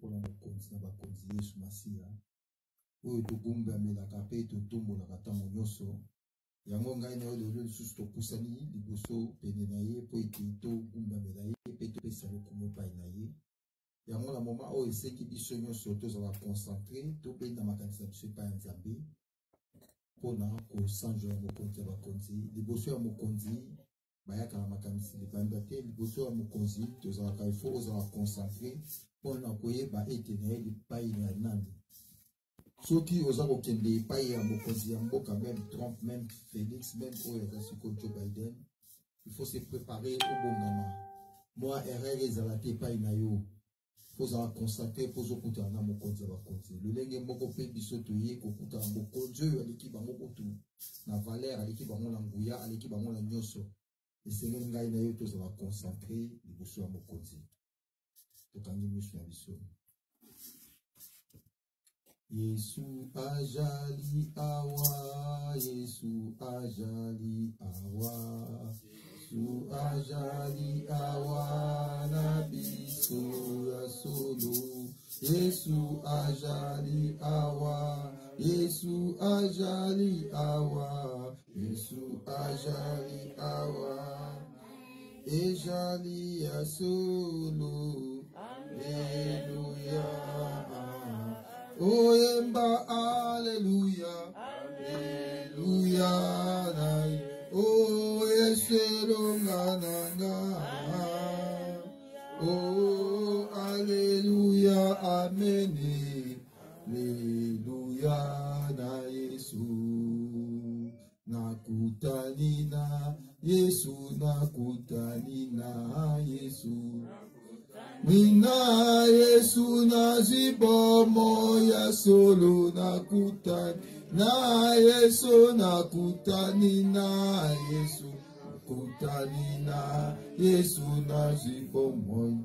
pour la mokonzi na bakonzi Yesu Masiya oyo tobumba melaka pe totombola katango nyonso yango ngai na yo lelo lisusu topusani liboso pene na ye po ete tobumba mela ye pe topesa lokumu epai na ye yango na moma oyo eseki biso nyonso tozala concentré tobenda makanisa biso epai ya Nzambe mpona kosanjo ya mokonzi ya bakonzi liboso ya mokonzi bayaka na makanisi libanda te liboso ya mokonzi tozalaka ifo ozala concentré mpona koyeba ete na ye lipai na nani soki oza kokende epai ya mokonzi ya mboka même Trump même Félix même oyo aza sikoyo Joe Biden il faut se préparer obongama mwa erreur ezala te epai na yo ozala concentré mpo ozokutana na mokonzi ya bakonzi lolenge moko mpe biso toye kokutana mokonzi oyo aleki bango kutu na valeur aleki bango na nguya aleki bango na nyonso esengeli ngai na yo tozala concentré liboso ya mokonzi tokangi miso na biso. Yesu ajali awa, Yesu ajali awa, Yesu ajali awa na biso ya solo. Yesu ajali awa, Yesu ajali awa, Yesu ajali awa, ejali ya solo. Hallelujah. Oyemba Alleluia, Alleluia, oh Yeselonga nanga, oh Alleluia, Amen, Alleluia na Yesu, nakutani na Yesu, nakutani na Yesu. Nina Yesu nazibomo ya solo nakutani na Yesu nakutani na Yesu nakutani na Yesu nazibomo.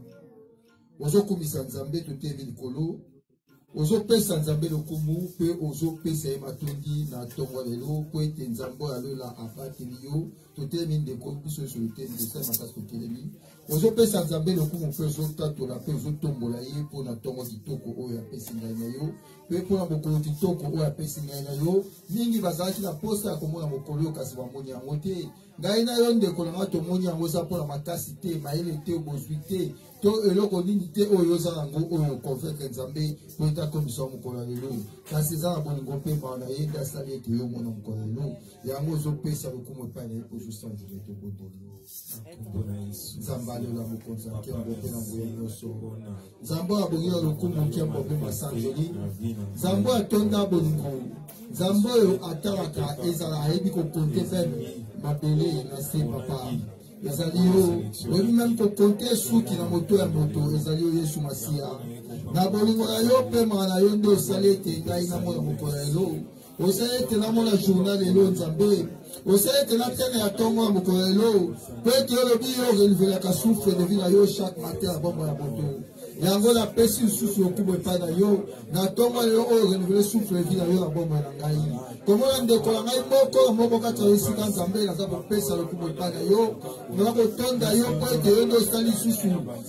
Ozo kumisa Nzambe tuteli likolo. Ozo pesa Nzambe lokumu pe ozo pesa ematondi na tongo lelo po ete Nzambe alola apateli yo tuteli ndeko biso so tuteli ndesa makasi tutelemi. Ozo pesa Nzambe lokumu pe ozo tatola pe ozo tombola ye po na tongo kitoko oyo apesi ngai na yo pe po na mokolo kitoko oyo apesi ngai na yo mingi bazalaki na posa ya komona mokolo yo kasi bamoni yango te ngai na yo ndeko na nga tomoni yango eza mpona makasi te mayele te bozwi te to eloko nini te oyo oza nango oyo konvaincre Nzambe po ete akomisa mokolo ya lelo kasi eza na bolingo mpe mbala na ye nde asali ete yo omona mokolo ya lelo yango ozopesa lokumu epai na ye po ozosanjele tobondeli yo Nzambe alela mokonzi nkembo mpe na nguya nyonso Nzambe abongi na lokumu nkembo mpe masanjeli Nzambe atonda bolingo Nzambe oyo atalaka ezala ayebi kokonte meme mabele na se papa ezali yo oyebi meme kokonte suki na moto ya moto ezali yo Yesu Masiya na bolingo na yo mpe maa na yo nde osali ete ngai namona mokolo ya lelo osali ete namona journal lelo Nzambe osali ete natene ya tongo ya mokolo ya lelo po ete olobi yo relevelaka souffle de vie na yo chaque matin ya bombo ya moto yango napesi lisusu lokumu epai na yo na tongo lelo oyo renouveler souffle de vie na yo na bombo na ngai komona ndeko na ngai moko kati ya esika Nzambe naza kopesa lokumu epai na yo naza kotonda yo po ete yo nde osali lisusu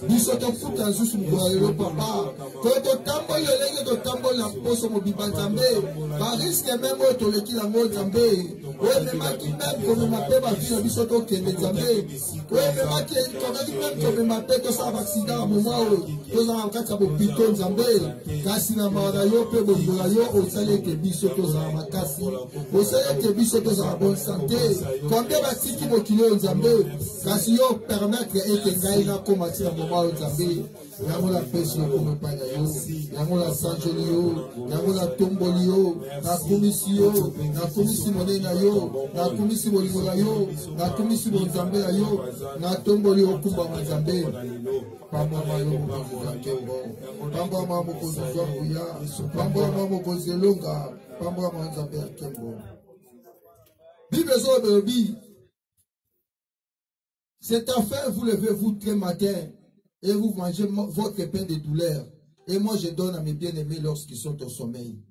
biso tofuta lisusu mokolo ya lelo papa po totamboli elenge totamboli na poso mobimba Nzambe bariske meme oyo toleki nango Nzambe oyo ememaki meme komema mpe bavi na biso tokende Nzambe oyo ememaki tokaki meme komema mpe tosala baksida na moma oyo tozala na kati ya bopito Nzambe kasi na mawa na yo mpe bolingo na yo osali ete biso tozala makasi osali ete biso tozala bonne santé combien batiki mokili oyo Nzambe kasi yo permettre ete ngai nakoma ti na moma oyo Nzambe yango napesi lokumu epai na yo yango nasanjoli yo yango natomboli yo nakumisi yo nakumisi monene na yo nakumisi bolingo na yo nakumisi bonzambe na yo natomboli okumbama Nzambe pambwama yo mokonzi za nkembo pambwama mokonzi zwa nguya pambwama mokonzi elonga pambwama Nzambe ya nkembo. Bible ezobe elobi cette affaire vous levez-vous très matin et vous mangez votre pain de douleur. Et moi, je donne à mes bien-aimés lorsqu'ils sont au sommeil.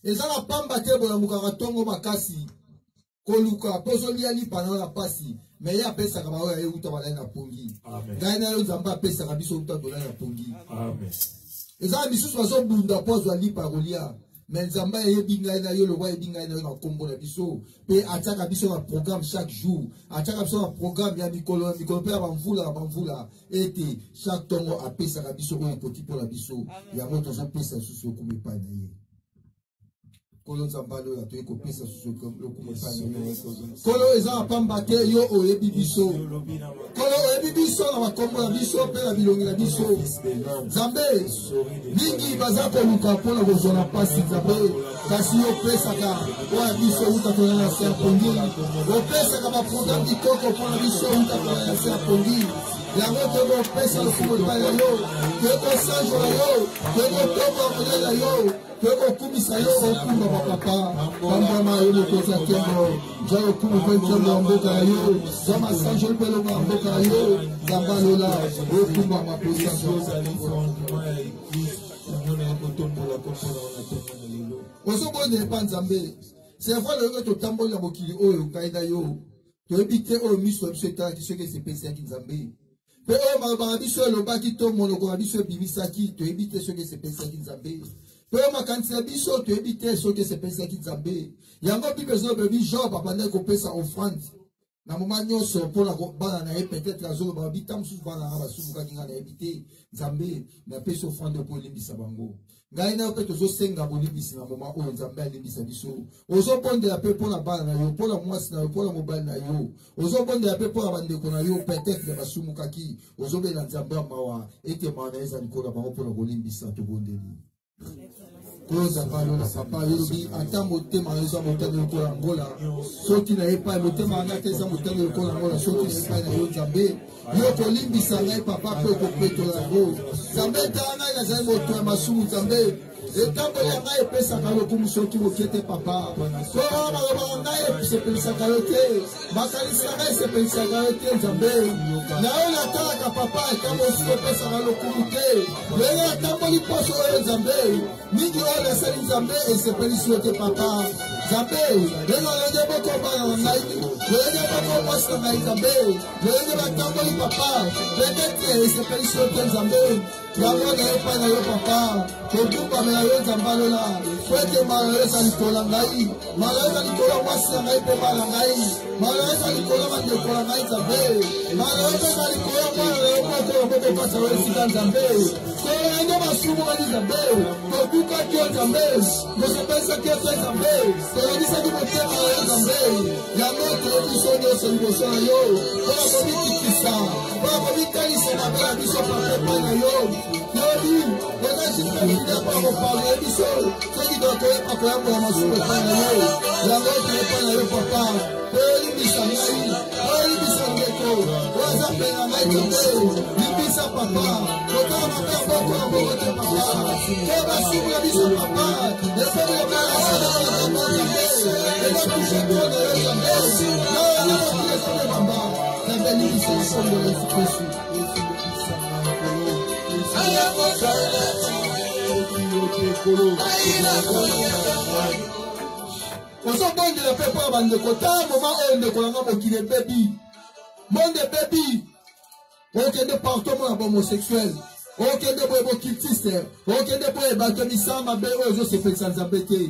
Et ça la pamba te bona mukaratongo makasi. Koluka pozo liali pendant la pasi. mais il y a pesa kama oya uta wala na pongi ngaina yo nzamba pesa kabiso uta dola na pongi amen eza misusu bazo bunda pozo ali parolia mais nzamba yebi ngaina yo le roi yebi ngaina yo na kombo na biso pe ataka biso na programme chaque jour ataka biso na programme ya mikolo pe ya bamvula ete chaque tongo apesa kabiso oyo poti pour la biso ya moto zo pesa susu ko mepa na ye Kolo nzambalo ya toye kopesa susu lokumu pani Kolo eza pamba te yo oyebi biso Kolo oyebi biso na makombo na biso pe na bilongi na biso Nzambe mingi baza koluka mpona kozona pasi Nzambe kasi yo pesaka oya biso uta kona na se ya pongi opesaka baprogramme kitoko mpona biso uta kona na se ya pongi yango togo opesa lokumu epai na yo toyeko sanjo na yo toyeko tomba modele na yo toyeko kumisa yo okumba bapapa pambama yo mokozi ya kembo nzwa lokumu mpe nkembo ya mboka na yo nzwa masanjo mpe longa ya mboka na yo nzamba lola okumba maposanjo ozobondela epa nzambe serva loyoke totamboli na mokili oyo ngai na yo toyebi te oyo miso ya biso etalaki soki esepesaki nzambe pe oyo malobaka biso elobaki to monoko na biso ebimisaki toyebi te soki esepesaki nzambe pe oyo makanisi na biso toyebi te soki esepesaki nzambe yango bible ezobebi Job abandaki kopesa offrande na moma nyonso mpona bana na ye peut-être azoloba bita mosusu bana nanga basumukaki ngai nayebi te nzambe napesi offrande mpo olimbisa bango ngai na yo mpe tozosenga bolimbisi na moma oyo nzambe alimbisa biso ozobondela mpe mpona bana na yo mpona mwasi na yo mpona mobali na yo ozobondela mpe mpona bandeko na yo peut-être basumukaki ozobela nzambe ya mawa ete mawa na ye eza likolo na bango mpona kolimbisa tobondeli koza palo na papa yobi ata motema eza motane lokola ngola soki na epai motema anga te eza motane lokola ngola soki na epai na yo nzambe yo kolimbisa ngai papa mpe okopetola yango nzambe tala ngai nazali moto ya masumu nzambe etambo ya ngai epesaka lokumu soki mokie te papa so balobaka ngai esepelisaka yo te makanisi na ngai esepelisaka yo te nzambe na yo natalaka papa etambo osiko epesaka lokumu te lenge natamboli poso oyo nzambe mingi oyo nasali nzambe esepelisi yo te papa nzambe lenge olenge bokobana na ngai lenge bokobwasi na ngai nzambe lenge batamboli papa peut-être esepelisi yo te nzambe yango na epai na yo papa kodumbamela yo nzambe alola po ete mala yo eza likolo na ngai mala yo eza likolo ya mwasi na ngai mpe bana ngai mala yo eza likolo ya bandeko na ngai nzambe mala yo eza likolo ya mwana na yo moko bokopasa yo esika nzambe toyango masumu ngani nzambe tobukaki yo nzambe tosepesaki yo te nzambe toyebisaki motema na yo nzambe yango toyebiso nyonso liboso na yo mpona komikitisa mpona komitalisa mabe ya biso papa epai na yo yobi eza jikalida mpona kopalola biso soki tokoyepa koyambola masumu epai na yo yango toyepai na yo papa oyolimbisa ngai oyolimbisa ndeko oaza pene na ngai nzambe limbisa papa kotala mabe ya boko ya mboko te papa to basumu ya biso papa efobelaaaaaaaaae ebatushe tona yo nzambe naonaokilesobe mamba nzambe limbisa likombo ya yesu kristu ozobondela mpe mpo ya bandeko tala moma oyo ndeko nanga mokili ebebi monde ebebi okende partout mona bahomosexuel okende boye bokiltiste okende boye bato misala mabe oyo ozosepelisa nzambe te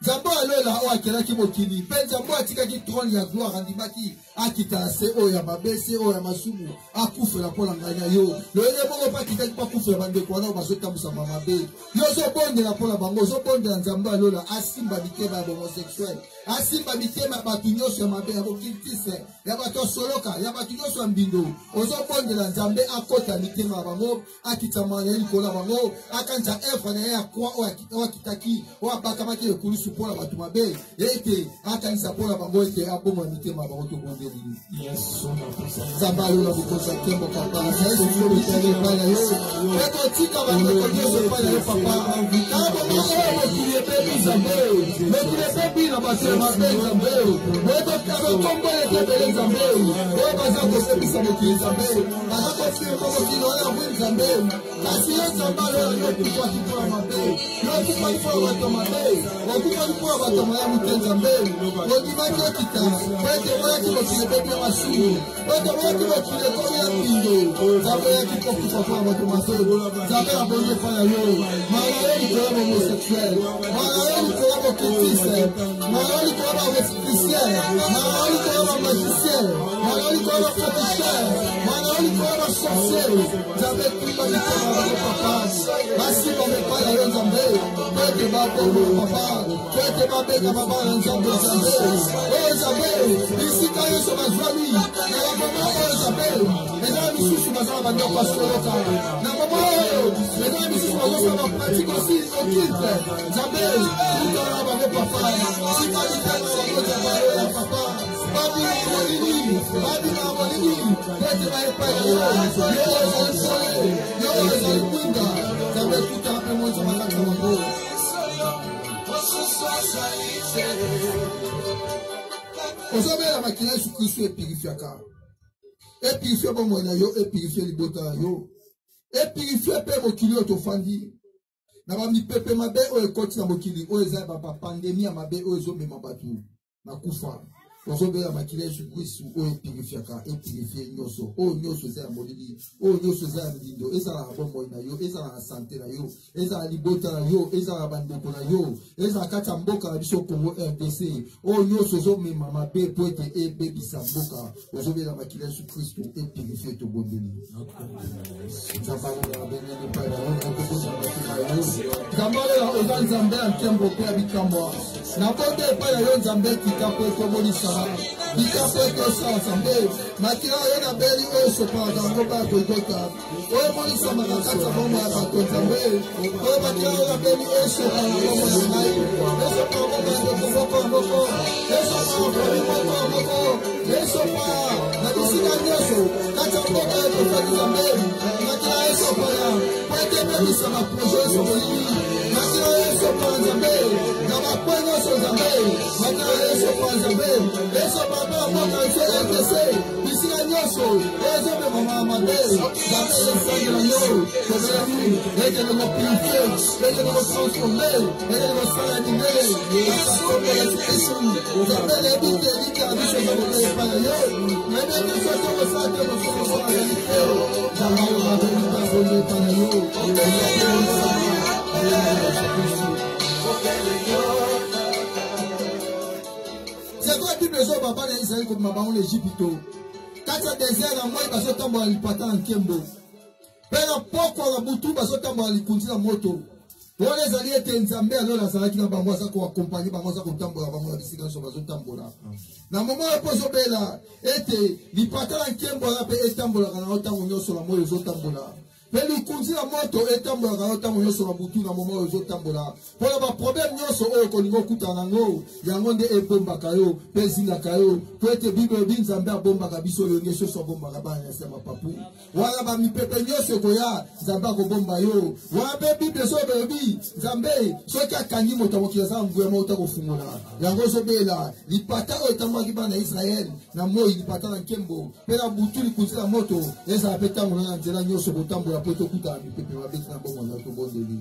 nzambe alola oyo akelaki mokili mpe nzambe atikaki trone ya gloire andimaki akita se oyo ya mabe se oyo ya masumu akufela mpola ngai na yo loyene bongo mpe akitaki mpo akufela bandeko wana oyo bazotambusama mabe yo ozobondela mpola bango ozobondela nzambe alola asimba mitema ya bahomosexuel asimba mitema ya bato nyonso ya mabe ya bokiltise ya bato ya soloka ya bato nyonso ya mbindo ozobondela nzambe akota mitema ya bango akitama na ye likolo ya bango akanisa evre na ye ya kwa oyo akitaki oyo abakamaki ekulusu mpona bato mabe ete akanisa mpona bango ete aboma mitema ya bango tobondeli nzambe alola bokonzi ya nkembo papa nayesosobitali epai na yo ekotika bandeko nyonso epai na yo papa tala bongo oyo mokili ebebi nzambe mokili ebebi na bato ya mabe nzambe otokombola etebele nzambe oyo baza kosepisa mokili nzambe baza kofirma mokili wana bwi nzambe kasi yo nzambe alola yo okufaki mpona mabe yo okufaki mpona bato mabe Sokoli pour abatamaya mutengambe. Odimaki okita. Pwete moya kibokile bebe masumu. Pwete moya kibokile komi ya pindo. Zabe ya kikoku papa abatomaso. Zabe ya bonye pana yo. Malayo nikola homosexuel. Malayo nikola boketiste. Malayo nikola hospiciel. Malayo nikola magicien. Malayo nikola féticheur. Malayo nikola sorcier. Zabe kuma nikola papa. Basi bamepala yo Nzambe. Pwete babo papa. Pwete babeka baba na Nzambe Nzambe. Oh Nzambe, bisika yeso bazwami. Na la mama oh Nzambe. Eza misusu bazala bandoko asoloka. Na mama oh, eza misusu bazala ba pratique aussi occulte. Nzambe, tukala babo papa. Sika dikana babo Nzambe ya papa. Babi na molini, babi na molini. Pwete ba epa yo. Yo ozali yo ozali kwinga. Nzambe tukala pe mo Nzambe kaka mabo. Ozobela makila Yesu Kristo epirifiaka. Epirifie bomoi na yo, epirifie libota na yo. Epirifie pe mokili otofandi. Na ba mipepe mabe o ekoti na mokili o eza ba pandemie mabe o ezomema batu na kufa. Ozobela makila Yesu Kristo o epirifiaka, epirifie nyoso. O nyoso eza molili, o nyoso eza lindo, eza na bomoi na yo, eza na santé na yo, eza na libota na yo, eza na bandeko na yo, eza na kati ya mboka na biso Congo RDC. O nyoso ozomema mabe po ete ebebisa mboka. Ozobela makila Yesu Kristo epirifie to bondeli. Kambale la oza Nzambe ya nkembo pe ya bikamwa. Na bote epa ya yo Nzambe kikapo eto molisa. Bikapo eto sa Nzambe. Makila yo na beli oyo sopa zango ba Golgotha. Oyo molisa makakata bomba ya bato Nzambe. Oyo makila yo na beli oyo sopa na bomba na ngai. Eso pa bomba ya moko moko. Eso pa bomba moko. Eso pa na bisika nyoso. Kata mboka ya tofaki Nzambe. Makila yo sopa ya. Pwete bebisa na projet soboli. Makila yo sopa Nzambe. Na bakwenyo so Nzambe. Makila yo sopa Nzambe. Eso pa bomba na CRDC. Bisika nyoso. Eso pe mama mabe. Nzambe yo sangela yo. Kobeli. Eke no purifier. Eke no transformer. Eke no saladiner. Nzambe yo Kristo. Nzambe le bite dika biso Nzambe yo pa yo. Nene biso to sante no so so realite. Nzambe yo ba bonita pa yo. C'est quoi tu besoin papa d'Israël comme maman en Égypte? Quand c'est désert, moi il va se tomber à l'ipata en Kembo. Pena poko la butu va se tomber à l'ikundi la moto. On les alliés étaient Nzambe alors la Sarah qui n'a pas moi ça qu'on accompagne pas moi ça qu'on tambola pas moi ici quand sur la zone tambola. Na moment pozo bela était l'ipata en Kembo la pe etambola quand on tambola sur la moto zone tambola. Mais le conduit la moto est tambola quand on sur la butu na moment zone tambola. Pour le problème nous sur au koningo kutanango yangonde e bomba kayo pezinga kayo pour être bible binzambe bomba kabiso le ngeso so bomba kabana sema papu. Wala ba mi pepe nyoso koya zamba ko bomba yo. Wala be bible so bebi zambe so ka kanyi moto mokia za ngwe moto ko fungula. Yango so bela lipata o tamwa kibana Israël na mo lipata na Kembo. Pela butu li kunzila moto eza peta ngona nzela nyoso botambola poto kuta mi pepe wa beti na bomba na to bondeli.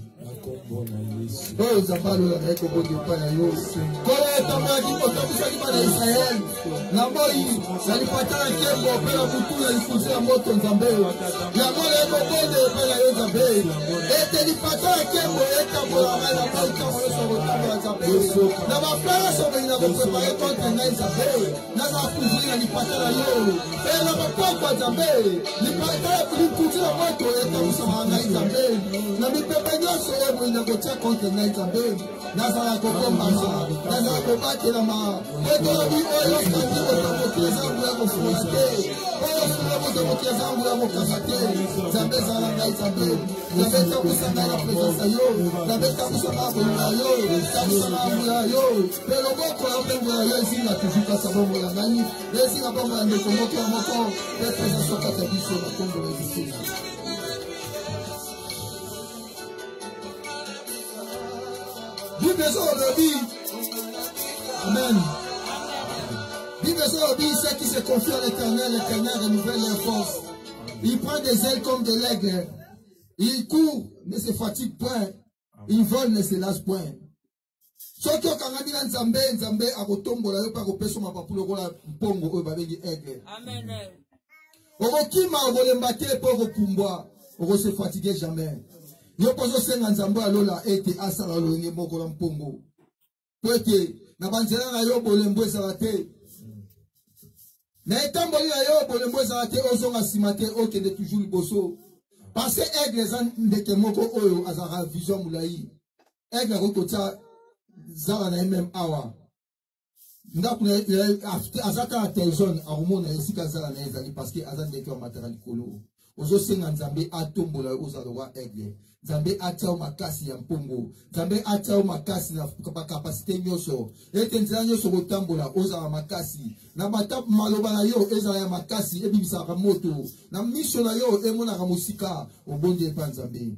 Oh zambalo na ko bondi pa na yo. Kola tamwa ki moto bisa kibana Israël. Na moi lipata na Kembo pela butu li kunzila moto nzambe. Yango le ko bondi pa na yo nzambe. Ete lipata na Kembo etambola na la pauta mo so botambola nzambe. Na ba place on va préparer contre ngai nzambe. Na za kuzina lipata na yo. Na ba pokwa nzambe. Lipata li kunzila moto etambola ngai nzambe. Na mi pepe nyoso ebo ina kotia contre ngai nzambe. Na za la kokomba na za ko batela ma. Eto bi oyo kandi otomoki zangu ya kofuiste. Oyo fulo otomoki zangu ya kokasate. Nzambe za la ngai nzambe. Nzambe takusa ngai na presence yo. Nzambe takusa na bonga yo. Takusa na bonga yo. Pero boko ya bonga yo esinga tujuka sa bongo ya ngai. Esinga bongo ya ndeko moko ya moko. Presence so kata biso na Kongo ya Biso. Bible Amen. Bible ceux qui se confient à l'Éternel, l'Éternel renouvelle leurs forces. Il prend des ailes comme de l'aigle. Il court, ne se fatigue point. Il vole, ne se lasse point. Soki okangami na Nzambe akotombola yo pa kopeso mapapulo kola mpongo oyo babengi aigle. Amen. Okokima okolemba te po kopumbwa, okose fatiguer jamais. Yo pozo senga Nzambe alola ete asala lolenge moko la mpongo. Po ete na banzela na yo bolembo ezala te. Na etamboli na yo bolembo ezala te ozonga nsima te okende toujours liboso. Parce que aigle eza ndeke moko oyo azalaka vision mulayi. Aigle akokotia zala na ye même awa. Ndaku na azaka attention arumona esika zala na ezali parce que aza ndeke wa matara likolo. Ozo senga Nzambe atombola ozala wa aigle. Nzambe atia makasi ya mpongo. Nzambe atia makasi na kapasite nyoso. Ete nzela nyoso kotambola ozala makasi. Na bata maloba na yo ezala ya makasi ebibisaka moto. Na mission na yo emonaka musika obonde epa Nzambe.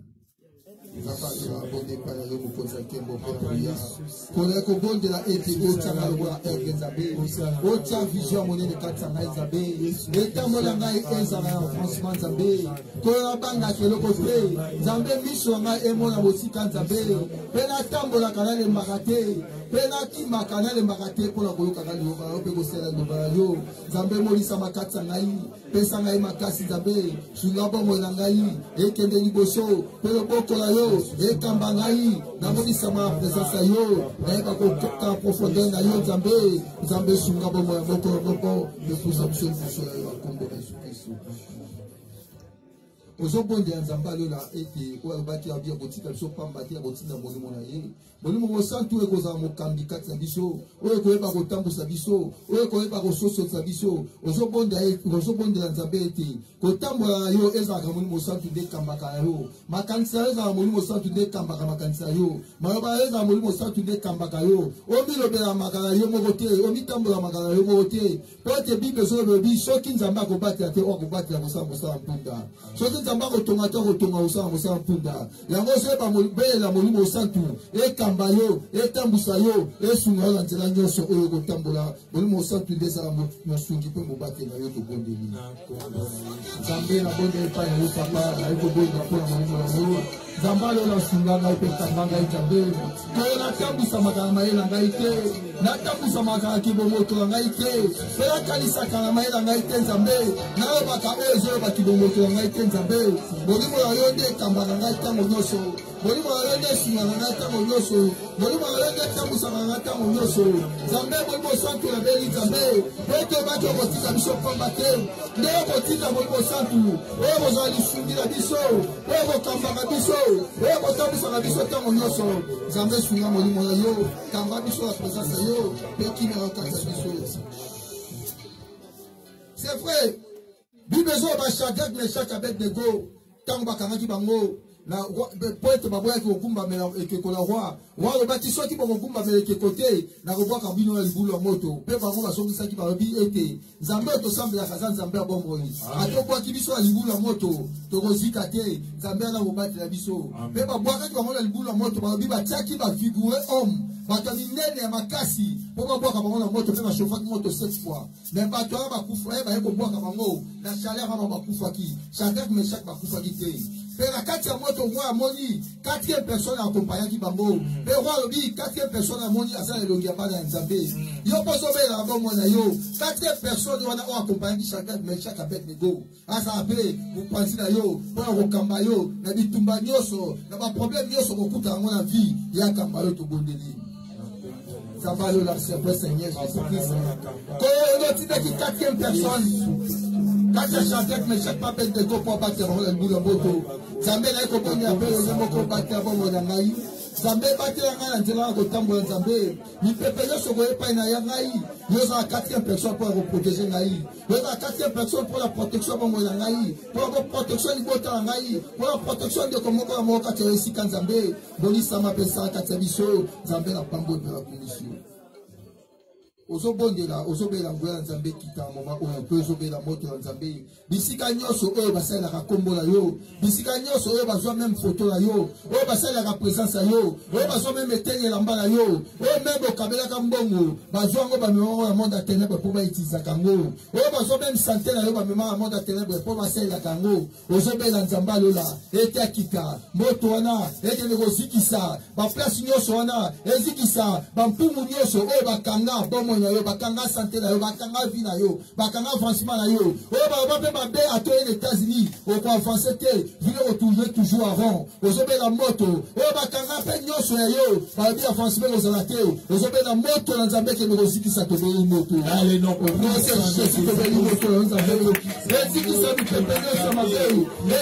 Ekamba ngai na monisa ma présence yo na eba ko toka profondeur na yo Nzambe sunga bomo ya boko de pousa msel ya kombo na Yesu. Ozobonde Nzambe alola ete ko abaki abia botika biso pamba te botina molimo na ye. Molimo mo santu ekoza mokambi kati na biso. Oyo ko eba ko tambusa biso, oyo ko eba ko soso tsa biso. Ozobonde Nzambe ete ko tambola yo ezaka molimo santu de kambaka yo. Makanisa ezaka molimo santu de kambaka makanisa yo. Mayoba ezaka molimo santu de kambaka yo. Omi lobela makala yo moko te, omi tambola makala yo moko te. Pote Bible so lobi soki Nzambe akobati ate o akobati akosamba mpunda. Soki Nzambe akotonga te akotonga osamba mpunda. Yango seba mobelela molimo santu ekamba yo, etambusa yo, esunga yo na nzela nyonso oyo kotambola. Molimo santu ndezala mosungi pe mobate na yo tobondeli. Nzambe na bonde epai na yo papa na yo kobonga mpona molimo na yo. Zambalo na sunga ngai pe kambanga Nzambe. Koyo natambusa makala mayela ngai te. Natambusa makala kibomoto na ngai te. Pe nakanisaka na mayela ngai te Nzambe. Nayobaka oyo ezoyoba kibomoto na ngai te Nzambe. Molimo na yo nde ekambaka ngai ntango nyonso. Molimo na yo nde esunga na ngai ntango nyonso. Molimo na yo nde etambusaka na ngai ntango nyonso. Nzambe molimo santu nabeli Nzambe. Po ete obaki okotika biso pamba te. Nde okotika molimo santu. Oyo kozala lisungi na biso. Oyo kokambaka biso. Oyo kotambusaka biso ntango nyonso. Nzambe sunga molimo na yo. Kamba biso na présence na yo. Pe kimela kati ya biso. C'est vrai. Bible zo ba Shadrach Meshach Abednego tango bakangaki bango na poete baboya ki okumba mela ekeko la roi le batiso ki bokumba mela ekeko te na kobwaka bino ya libulu ya moto pe bango basongisa ki babi ete Nzambe to sambela kaza Nzambe ya bomboni atokwa ki biso ya libulu ya moto to kozika te Nzambe na kobati la biso pe babwaka ki bango ya libulu ya moto babi batiaki ba figure homme batami nene ya makasi po babwaka bango na moto pe bashofaki moto 7 fois mais bato aba bakufa ba yeko bwaka bango na chaleur aba bakufaki Shadrach Meshach bakufaki te. Mais la 4e moto roi amoni 4e personne accompagnaki bango. Mais roi lobi 4e personne amoni asa elongi ya bana Nzambe. Yo poso be la bongo na yo. 4e personne wana o accompagnaki Shadrach Meshach Abednego. Asa ape vous pensez na yo, pour kokamba yo, na bitumba nyonso, na ba problème nyonso kokuta ngo na vie ya kamba yo to bondeli. Zabalo la Seigneur Jésus-Christ. Ko yo titaki 4e personne. Quand je chantais, mais chaque pas de go pour battre le boulot moto. Zambé là, il faut qu'on y appelle le mot pour battre avant mon angaï. Zambé battre la gagne, là, au tambour Zambé. Il peut payer ce qu'on est pas na yangaï. Nous avons 4e personne pour vous protéger naï. Nous avons 4e personne pour la protection de mon angaï. Pour la protection du bota angaï. Pour la protection de comment on a mon quartier ici quand Zambé. Boni sama pesa katabiso. Zambé la pambo de la commission. ozobondela ozobela nguya nzambe kita moma oyo pe ozobela moto ya nzambe bisika nyonso oyo basalelaka kombo na yo bisika nyonso oyo bazwa même photo na yo oyo basalelaka présence ya yo oyo bazwa même etenge elamba na yo oyo même okabelaka mbongo bazwa yango bamemaka ya monde ya ténèbre mpo bautilisaka yango oyo bazwa même santé na yo bamemaka ya monde ya ténèbre mpo basalelaka yango ozobela nzambe alola ete akita moto wana ekende kozikisa baplace nyonso wana ezikisa bampumu nyonso oyo bakanga bomoi na yo bakanga santé na yo bakanga vie na yo bakanga avancement na yo oyo baloba mpe mabe atoye na États-Unis okoavance te vile otourne toujours avant ozobela moto oyo bakanga mpe nyonso ya yo balobi avancement kozala te ozobela moto na nzambe ekende kozikisa tobeli moto tobeli moto na nzambe ezikisa mipepe nyonso mabe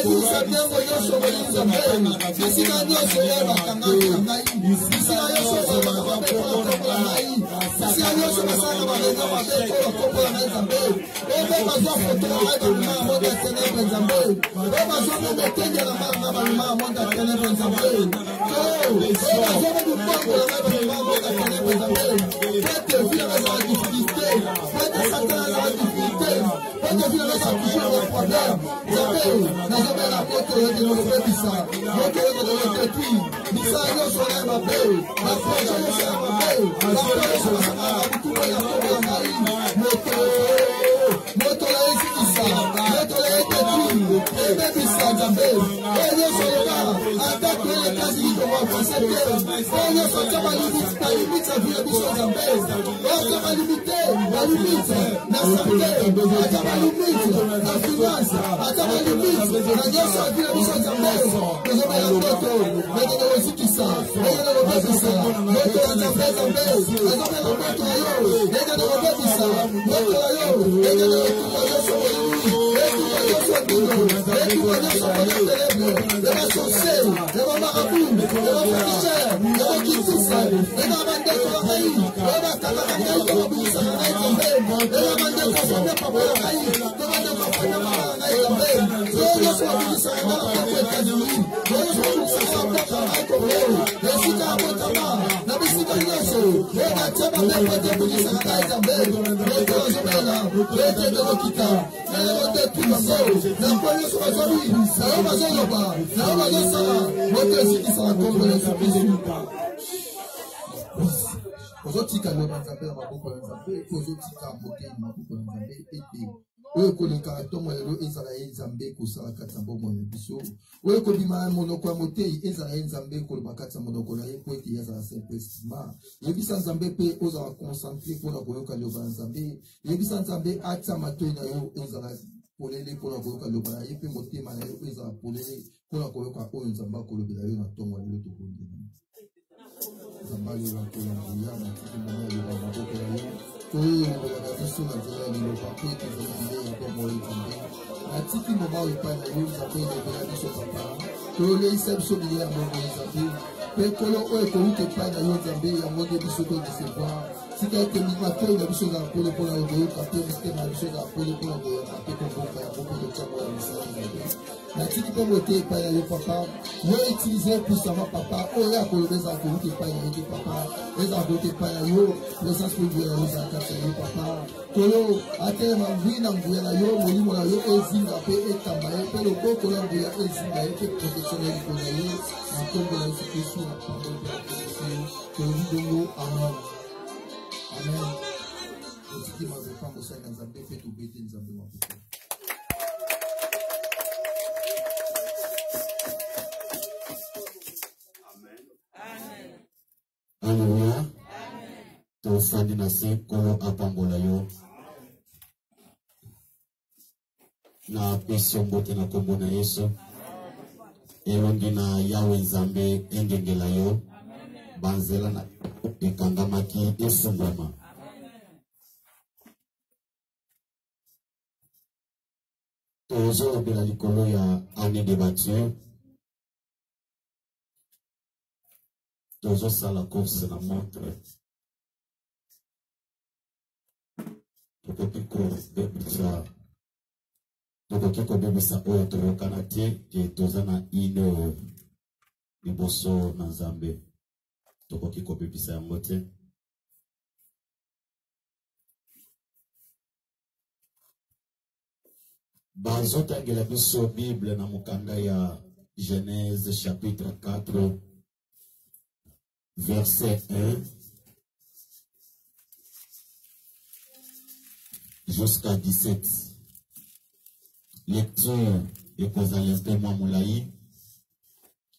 ezikisa biengo nyonso boli nzambe bisika nyonso oyo bakanga ngai bisika nyonso oyo bakanga ngai bisika nyonso basala barenga mabe oyo kombola ngai nzambe oyo bazwa foto na ngai bamema ya monde ya ténèbre nzambe oyo bazwa meme etenge na ngai na bamema ya monde ya ténèbre nzambe oyo bazwa meme mbongo na ngai bamema ya monde ya ténèbre nzambe pete vile bazala difficulté pete satana azala difficulté pete vile bazala toujours le problème nzambe nazobela moto oyokende kobebisa moto oyokende kodétruire misala nyonso na ye mabe baproje nyonso ya mabe baproje nyonso basanga na butuba ya kombo ya ngai moto na ezikisa moto na edétruire ebebisa nzambe oyo nyonso yoka atako États-Unis komoavance te oyo nyonso tia balimite ya vile biso nzambe otia balimite na santé atia balimite na finance atia balimite na nyonso ya vile biso nzambe tozobela moto ekende kozikisa ekende kobebisa moto ya nzambe nzambe azobela moto na yo ekende kobebisa moto na yo ekende kotuka nyonso etuka nyonso bino etuka nyonso koletelebe ebasose ebamarabu ebafetisher ebakitisa ebabandeko na ngai ebakanga na ngai tobabukisaka ngai nzambe ebabandeko afanya papa na ngai tobandeko afanya mama na ngai nzambe oyo nyonso babukisaka nga na poko États-Unis oyo nyonso babukisaka na poko na ngai Kongo esika ya botama na bisika nyonso ebatie bamepo tebukisaka ngai nzambe moto azobela etende kokita nalelo te tubango nampo nyonso bazoli nayo bazoloba nayo bazosala moto ezikisaka kombo ya Yesu Kristu ozotika loba nzambe na maboko ya nzambe ozotika mbote na maboko ya nzambe ete oyo koleka ntongo lelo ezala ye nzambe kosala kati ya bomoi na biso oyo kobima na monoko ya motei ezala ye nzambe koloba kati ya monoko na ye mpo ete ye azala simplestement yebisa nzambe mpe ozala concentre mpona koyoka liloba na nzambe yebisa nzambe atia matoi na yo ezala polele mpona koyoka liloba na ye mpe motema na yo ezala polele mpona koyoka oyo nzambe akolobela yo na ntongo ya lelo tokondima nzambe aloba kolongoya matiki mona eloba maboko ya yo oyo elobelaka biso na nzela ya liloba mpo ete ezala ya bomoi nzambe natiki moma oyo epai na yo nzambe elobela biso papa toyoleisa biso bile ya bomoi nzambe mpe kolo oyo ekoluka epai na yo nzambe yango nde biso todesevoir sika ete matoi na biso ezala pole mpona koyoka mpe mitema na biso ezala pole mpona koyoka mpe koboka yango mpe lotiango ya misala nzambe natiki mpe mote epai na yo papa yo utilize puissamment papa oyo akoloba ezala koluka epai na yo te papa ezala koluka epai na yo présence mpe nguya na yo ezala kati na yo papa kolo atelema ngwi na nguya na yo molimo na yo ezinga mpe etamba ye mpe loboko na nguya ezinga ye mpe protection ya likolo na ye na nkombo na Yesu Kristu na pardon mpe protection tolobi bongo amen amen otiki mabepa mosali na nzambe mpe tobete nzambe maboko Alléluia. Tofandi na se kolo apambola yo. Na peso mbote na kombo na Yesu. Elongi na yawe nzambe engengela yo. Banzela na ekangamaki efungwama. Tozo obela likolo ya année de battu. Tozo sala course na montre. Tokoki kobebisa oyo toyokana te ke toza na ine liboso na Nzambe. Tokoki kobebisa yango te. Banzota ngela biso Bible na mukanda ya Genèse chapitre 4 verset 1 jusqu'à 17. Lecture et kozali un peu moins moulaï,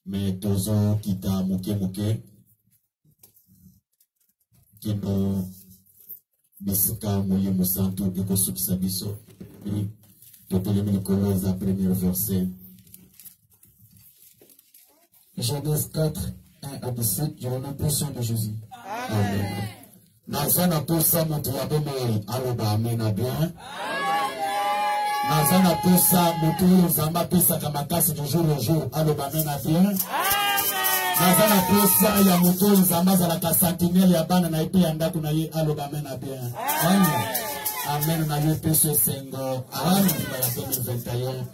mais tozo kita muke kino bisika moye musantu biko sukisa biso. Premier verset. Genèse 4, 1 à 17, du nom puissant de Jésus. Amen. Nazana posa mutu ya bomoi aloba amena bien. Nazana posa mutu zamba pesa kamakasi du jour au jour aloba amena bien. Nazana posa ya mutu zamba zalaka sentinelle ya bana na ipe ya ndaku na ye aloba amena bien. Amen. Amen na yo peso sengo. Amen ya 2021.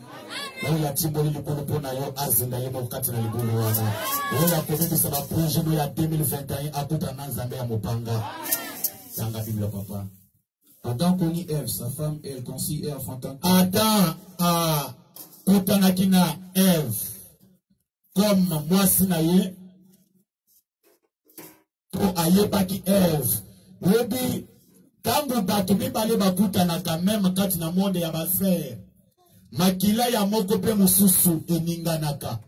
Oya timboli libulu pona yo azinda ye mokati na libulu wana. Oya komebisa ba projet no ya 2021 akuta na nzambe ya mopanga. Tanga Bible papa. Adam connut Ève, sa femme, et elle conçut et enfanta. Adam a kutanaki na Ève comme mwasi na ye. Po ayebaki Ève. Webi tango bato mibale bakutanaka même kati na monde ya bafrère. Makila ya moko pe mususu eninganaka.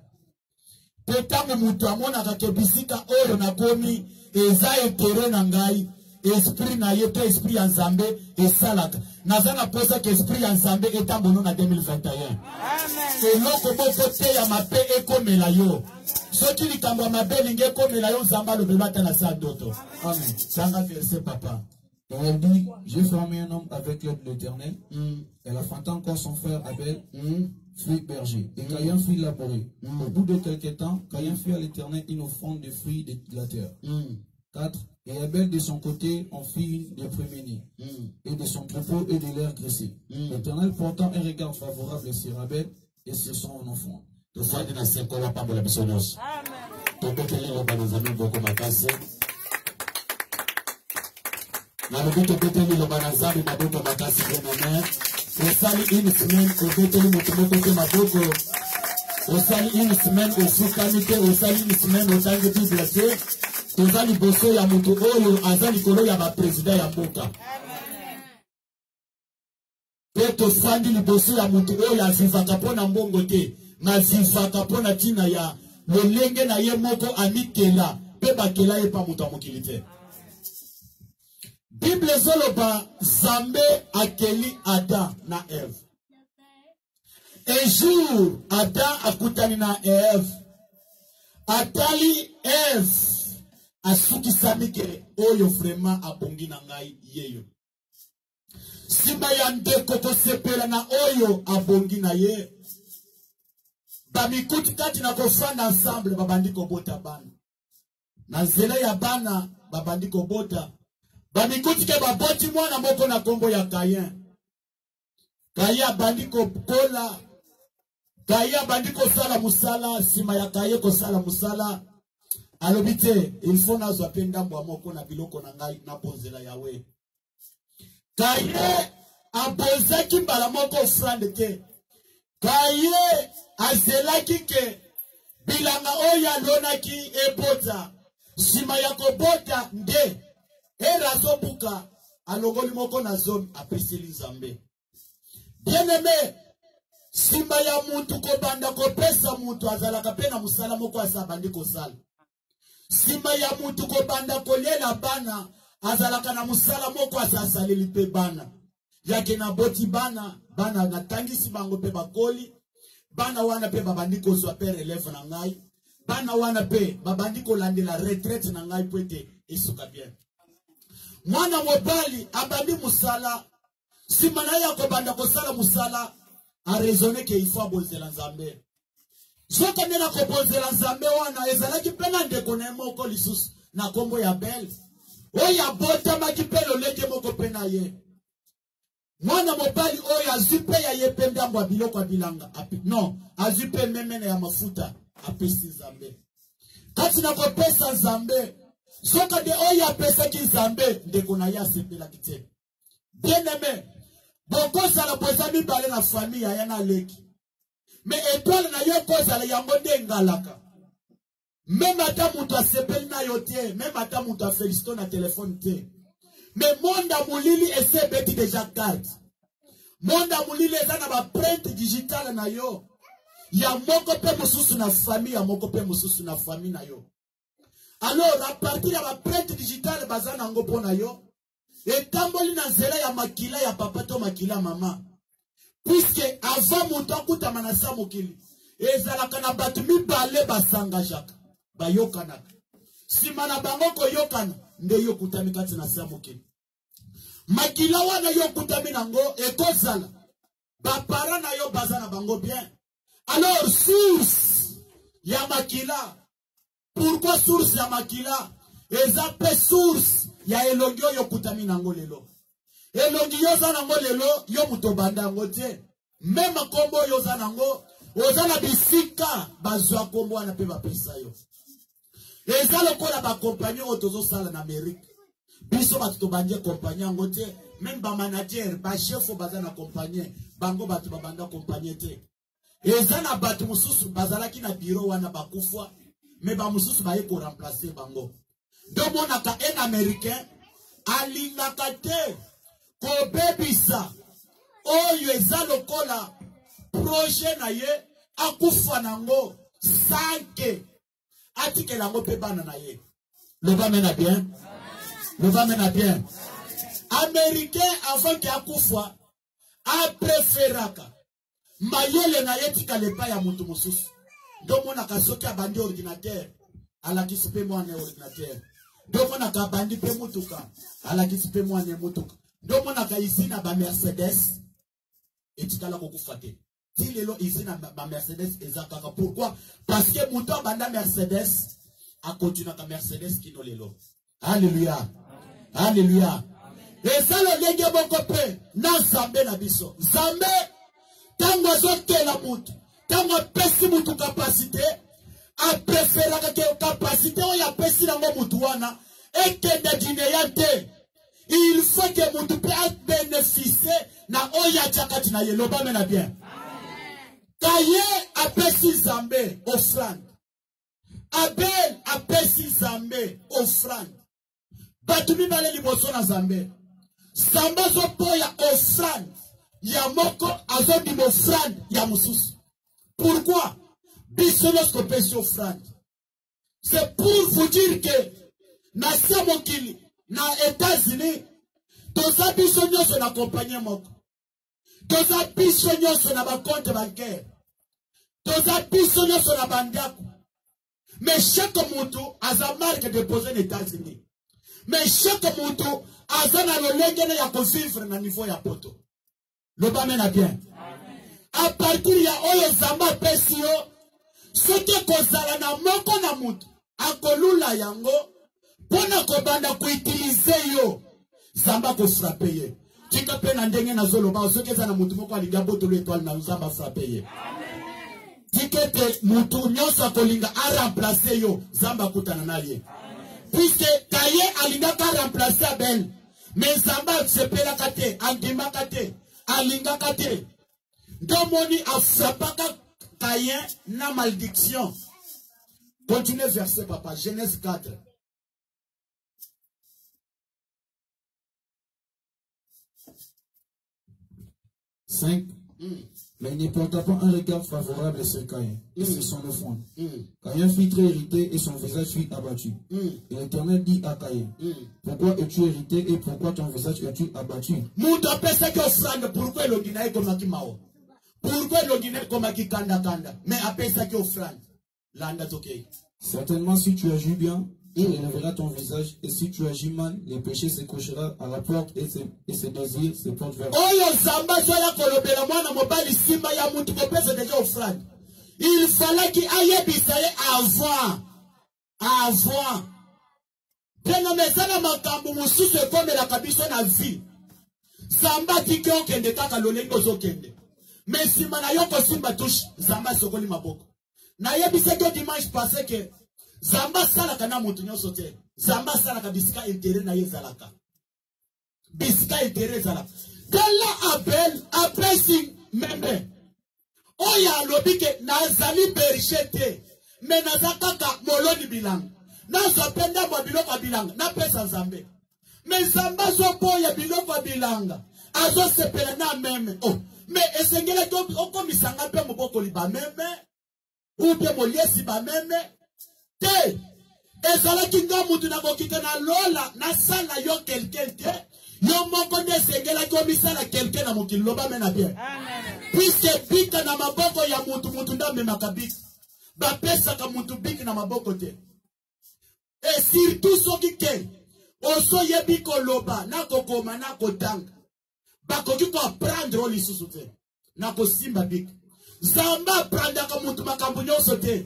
Pe tango mutu amonaka ke bisika oyo nakomi eza etere na ngai, esprit na ye pe esprit ya Nzambe esalaka. Nazana posa ke esprit ya Nzambe etambono na 2021. Amen. Eloko moko te ya mabe ekomela yo. Soki likambo ya mabe lingi ekomela yo Nzambe alobelaka na sa ndoto. Amen. Sanga verset papa. Et elle dit, j'ai formé un homme avec l'aide de l'Éternel. Elle affronta encore son frère Abel, fut berger. Et Caïn fut labouré. Au bout de quelque temps, Caïn fit à l'Éternel une offrande de fruits de la terre. 4. Et Abel de son côté en fit une de premier-né, et de son troupeau et de l'air graissé. L'Éternel portant un regard favorable sur Abel et sur son enfant. Nalobito beteli lo banazali maboko makasi benene. Osali une semaine obeteli mutumoko te maboko. Osali une semaine osukani te, osali une semaine otangi Bible te. Tozali boso ya mutu oyo azali kolo ya ba president ya mboka. Pe tosandi liboso ya mutu oyo azivaka pona mbongo te, mazivaka pona tina ya lolenge na ye moko amikela, pe bakela ye pa mutu amokili te. Bible zoloba Zambe akeli Adam na Ève. Un jour, Adam akutani na Ève. Atali Ève asuki samike oyo vraiment abongi na ngai yeyo. Simba ya ndeko kosepela na oyo abongi na ye. Bamikuti kati na kofanda ensemble babandi kobota bana. Na nzela ya bana babandi kobota. Bamikuti ke baboti mwana moko na kombo ya Caïn. Caïn abandi kokola. Caïn abandi kosala musala. Sima ya Caïn kosala musala. Alobite, il faut nazwa pe ndambo ya moko na biloko na ngai na bonzela yawe. Caïn abonzaki mbala moko offrande te. Caïn azelaki ke bilanga oyo alonaki ebota. Sima ya kobota nde Erazo buka alongoli moko na zone apeseli Nzambe. Bien-aimé, simba ya muntu kobanda kopesa muntu azalaka pe na musala moko asabandi kosala. Simba ya muntu kobanda kolela bana azalaka na musala moko asasaleli pe bana. Yake na boti bana na tangisi bango pe bakoli. Bana wana pe babandi kozwa pe relève na ngai. Bana wana pe babandi kolandela retraite na ngai pwete esuka bien. Mwana mobali abandi musala simana ya kobanda kosala musala a raisonner que il faut abonzela Nzambe. Soka nena kobonzela Nzambe wana ezalaki pena ndeko na moko lisusu na kombo ya Bel. Oya bota makipelo leke moko pena ye. Mwana mobali oya azupe ya ye pembe ambwa biloko bilanga. Non, azupe memene ya mafuta apesi Nzambe. Kati na kopesa Nzambe soka de oya pesa ki Nzambe ndeko na ya sepela kite. Bien-aimé, Boko sala pozami balé na famille ya na leki. Mais étoile na yo ko sala yango ngalaka. Même ata mutu asepeli na yo te, même ata mutu a félicité na téléphone te. Mais monda mulili ese beti déjà carte. Monda mulili eza na ba print digital na yo. Ya moko pe mususu na famille, ya moko pe mususu na famille na yo. Alors à partir ya ba print digital bazana ngo pona yo. Et tamboli na nzela ya makila ya papa to makila mama. Puisque avant mutu akuta manasa mokili. Ezalaka na batu mibale basanga jaka. Bayokana. Simana bango ko yokana. Nde yokutami kati na samokili. Makila wana yokutami nango ekozala. Bapara na yo bazana bango bien. Alors source ya makila. Pourquoi source ya makila? Ezape source ya elongi yokutami nango lelo. Elongi yoza nango lelo yo mutobanda nango te. Même kombo yoza nango ozana bisika bazwa kombo wana pe bapesa yo. Eza lokola ba compagnie otozo sala na Amérique. Biso batu to banje compagnie yango te, même ba manager, ba chef baza na compagnie, bango batu babanda compagnie te. Eza na batu mususu bazalaki na bureau wana bakufwa, mais ba mususu baye ko remplacer bango. Donc monaka un américain alingaka te ko bebisa oyo eza lokola projet na ye akufwa nango sanke atike lango pe bana na ye. Le va mena bien. Le va mena bien. Américain avant qu'il akufwa a préféraka mayele na ye tika le pa ya mutu mususu. Donc on a kasoki abandi ordinateur ala kisipe mo ane ordinateur. Donc on a kabandi pe mutuka ala kisipe mo ane mutuka. Donc on a ka ici na ba Mercedes et tika la kokufa te. Si lelo ici na ba Mercedes ezakaka. Pourquoi? Parce que muto banda Mercedes a continué ka Mercedes kino lelo. Alléluia. Alléluia. Et ça le lenge boko pe na Zambe na biso. Zambe tango zote la mutu. Tango pesi mutu capacité a préféré que capacité o ya pesi na mutu wana et que de dineyate. Il faut que mutu peut bénéficier na oya chakati na yelo ba mena bien. Kaye apesi Zambe offrande. Abel apesi Zambe offrande. Batumi bale liboso na Zambe. Samba zo poya offrande. Ya moko azo di offrande ya mususu. Pourquoi? Bisonos ko pesi offrande. C'est pour vous dire que na Samokili, na États-Unis, toza biso nyonso na compagnie moko. Toza biso nyonso na ba compte bancaire. Toza biso nyonso na bandako. Mais chaque moutou a sa marque déposée aux États-Unis. Mais chaque moutou a sa lolengene ya ko vivre na niveau ya poto. Le ba mena bien. À partir ya oyo zamba pesi yo, soki kozala na moko na mutu akolula yango pona kobanda ko utiliser yo zamba ko frapper ye. Tika pe na ndenge na zoloba soki eza na mutu moko alinga botolo étoile na zamba frapper ye. Tikete mutu nyosa kolinga a remplacer yo zamba kutana na ye. Puisque Kaye alinga ka remplacer Abel, mais zamba sepela kate andima kate alinga kate. Domoni a frappaka Kaye na malédiction. Continuez verset papa, Genèse 4. Mais il ne porta pas un regard favorable sur Caïn et sur son offrande. Caïn fut très irrité et son visage fut abattu. Et l'Éternel dit à Caïn, pourquoi es-tu irrité et pourquoi ton visage es-tu abattu? Pourquoi le Guinée comme qui mao? Pourquoi le Guinée comme qui kanda kanda? Mais après ça qui offrande. Landa tokei. Certainement si tu agis bien, il élèvera ton visage, et si tu agis mal, le péché se couchera à la porte et ses désirs se portent vers toi. Il fallait qu'il aille bisaye avant. Avant. Bien mais ça na makambu mususu comme la kabiso na vie. Zamba tiki okende kaka lolengo zokende. Mais si mana yoko simba touche, zamba sokoli maboko. Na yebise que dimanche passé que Zamba salaka na mutu nyonso te. Zamba salaka bisika intérêt na ye zalaka. Bisika intérêt zalaka. Tala Abel, apesi meme. Oya lobike nazali berchete. Me nazakaka moloni bilang. Nazo penda mwa biloko bilanga. Na pesa nzambe. Me zamba zo boya biloko bilanga. Azo sepela na meme. Oh. Me esengele to oko misanga pe moboko li ba meme. Ou bien moliesi ba meme. Te. Ezala kinga mutu na kokite na lola. Na sala yo quelqu'un te. Yo moko ne sengela ko misala quelqu'un na mokili loba mena bien. Amen. Puisque bika na maboko ya mutu nda mema kabika. Ba pesa ka mutu bika na maboko te. Et surtout soki ke. Oso yebi ko loba na kokoma na kotanga. Bakoki ko apprendre oli susute. Na ko simba bika. Zamba prendre ka mutu makambu nyonso te.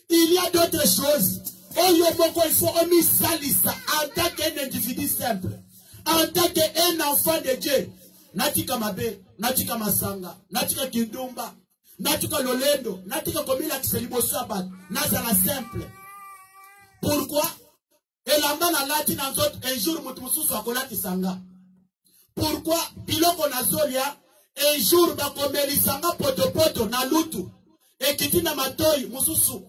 Il y a d'autres choses. Oyo moko il faut omi salisa en tant qu'un individu simple. En tant qu'un enfant de Dieu. Natika mabe, natika masanga, natika kindumba, natika lolendo, natika komila kiselibo sabat, nazala simple. Pourquoi? Elamba na lati na nzot un jour mutumususu akolati sanga. Pourquoi? Biloko na zolia un jour bakomeli sanga poto na lutu. Ekiti na matoi mususu.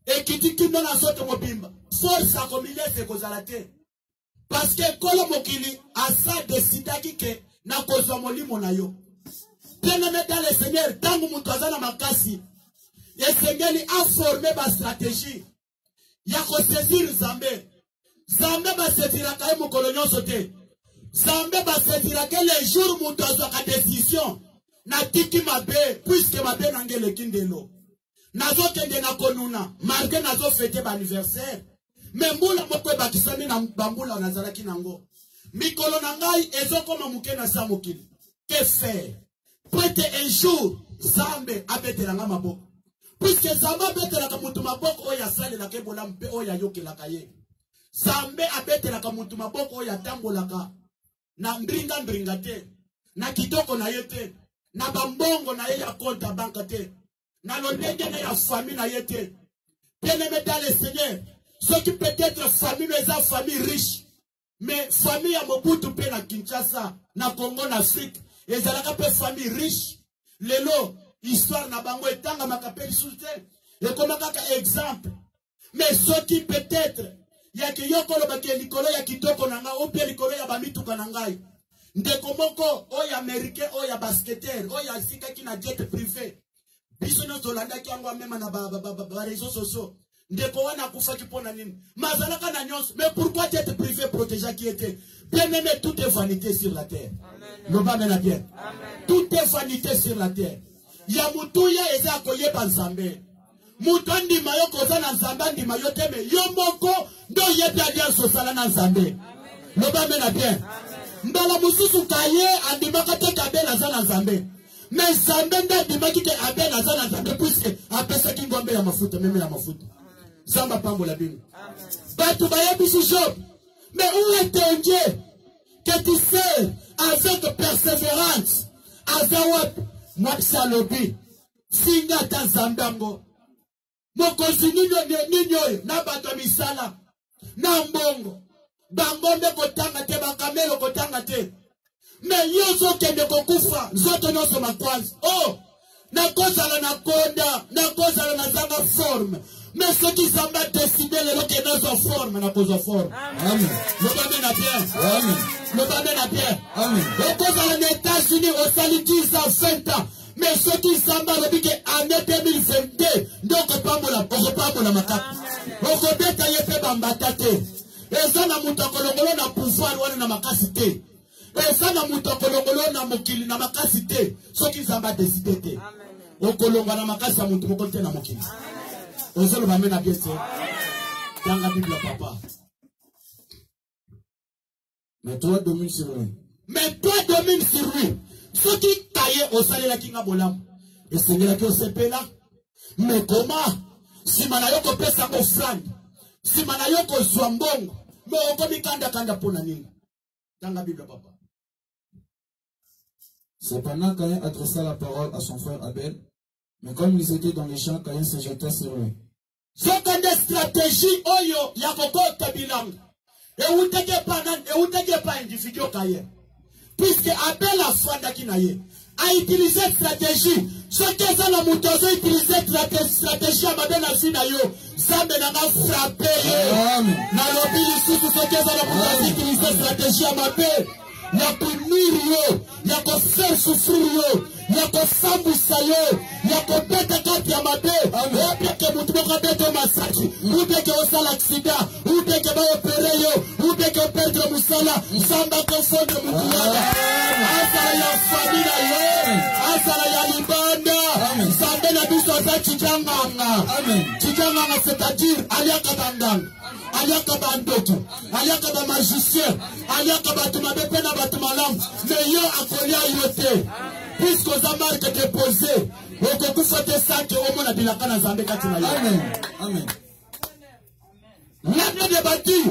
Ekiti kindo na zote mobimba. Force akomile se kozalate. Parce que kolo mokili asa desidaki ke na kozwa molimo na yo. Bien-aimé dans le Seigneur, tangu mutu azana makasi, esengeli a formé ba stratégie. Ya ko saisir Zambe. Zambe ba setira ka mokolo nyonso te. Zambe ba setira ke le jour mutu azwa ka décision na tiki mabe, puisque mabe na ngele kindelo. Nazo kende na konuna, marque nazo fêter ba anniversaire. Membula moko ba kisami na bambula nazalaki nango. Mikolo nangai ezokoma mukena sa mokili. Que faire? Prête un jour Zambe abetela nga maboko. Puisque Zambe abetela ka mutu maboko oya sale la kebola mpe oya yokela kaye. Zambe abetela ka mutu maboko oya tambola ka na ndringa te. Na kitoko na yete. Na bambongo na ye ya konta banka te. Na londenge na ya famille na yete. Bien-aimé dans le Seigneur, ceux qui peut-être famille les a famille riche. Mais famille ya Mobutu pe na Kinshasa, na Congo, na Afrique, ezalaka pe famille riche. Lelo, histoire na bango etanga makapeli soute. Et comme kaka exemple. Mais ceux qui peut-être, ya ki yokolo bake likolo ya kitoko nanga, ou pe likolo ya bamituka nangai. Ndeko moko, oya américain, oya basketteur, oya sika ki na jet privé. Biso no zolanda ki yango mema na ba réseaux sociaux. Ndeko wana kufaki pona nini. Mazalaka na nyonso. Mais pourquoi jet privé protégé qui était? Bien aimé, tout est vanité sur la terre. Loba mena bien. Tout est vanité sur la terre. Ya mutuya eza akoye pa Nzambe. Mutu andima yo koza na Nzambe andima yo teme. Yo moko ndo yebi alliance osala na Nzambe. Loba mena bien. Mbala mususu kaye andima kate kabela aza na Nzambe. Mais Nzambe nda andima kite abela aza na Nzambe puisque apesa ki ngombe ya mafuta meme ya mafuta. Zamba pambo la Bible. Batu bayebi si Job. Mais où est ton Dieu que tu sais avec persévérance azawap mwapsalobi singa ta Zambango mokozi ninyo na bato misala na mbongo bangombe kotanga te bakamelo kotanga te mais yozo kende kokufa zoto nyonso makwanzi oh na kozala na konda na kozala na zanga forme. Mais ceux qui s'en battent décider le que nous en forme, n'a pas en forme. Amen. Le bambé n'a bien. Amen. Le bambé n'a bien. Amen. Et quand on est aux États-Unis, au salut 10 ans, 20 ans. Mais ceux qui s'en battent le que année 2022, donc pas mon la macaque. On peut détailler fait bambatate. Et ça n'a mouta kolongolo na pouvoir ou na makasité. Et ça n'a mouta kolongolo na mokili na makasité. Ceux qui s'en battent décider. Au kolonga na makasa mouta mokote na mokili. On se le va mener à bien dans la Bible, papa. Mais toi domine sur lui. Mais toi domine sur lui. Ce qui taillait au salaire la kinga bolam. Et c'est là que c'est là. Mais comment? Si manayoko pesa offrande. Si manayoko zwambongo. Mais on comme kanda pour nani. Dans la Bible, papa. Cependant, Caïn adressa la parole à son frère Abel. Mais comme ils étaient dans les champs, Caïn se jeta sur lui. C'est une stratégie oyo ya kokota bilanga. E utege pa individu Caïn. puisque Abel a fondaki na ye a utilisé stratégie. Ce que ça la mutozo utilisé stratégie à mabe na fi na yo Zambe na frappé ye na lobi lisusu ce que ça la mutozo utilisé stratégie à mabe ya kunir yo ya ko faire souffrir yo ya ko sambusa yo ya ko beta kati ya mabe ou bien que mutu moko beto masaki ou bien que osala accident ou bien que ba opérer yo ou bien que perdre musala samba ko fondre mutu wana asala ya famille yo asala ya libanda samba na biso za chijanganga c'est-à-dire aliaka bandang aliaka bandoto aliaka ba magicien aliaka batu mabe pena batu malamu mais yo akolia yo te puisque oza marque déposé okokufa te sanke omona bilaka na Nzambe kati na yo. Amen. Nani debati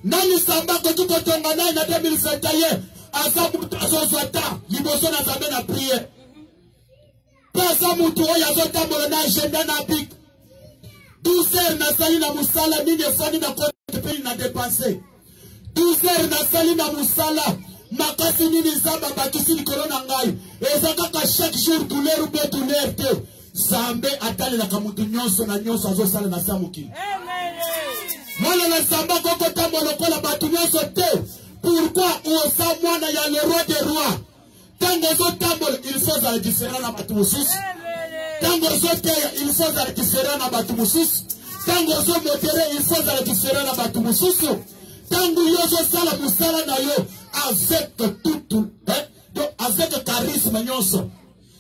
nani samba koki kotonga naye na 2021 aza mutu azozwata liboso na Nzambe na priere pe aza mutu oyo azotambola na agenda na bik 12 heures nasali na musala nini efani na kote pe na dépenser 12 heures nasali na musala makasi nini Nzambe bakisi likolo na ngai eza kaka chaque jour douleur ou bien douleur te Nzambe atalelaka mutu nyonso na nyonso azosala na sa mokili. Mwana na Nzambe koko tambola lokola batu nyonso te. Pourquoi osa mwana ya le roi des rois tango ozotambola il faut zala différent na batu mosusu tango ozoteya il faut zala différent na batu mosusu tango ozomotere il faut zala différent na batu mosusu tango yo ozosala musala na yo avec tout donc avec charisme nyonso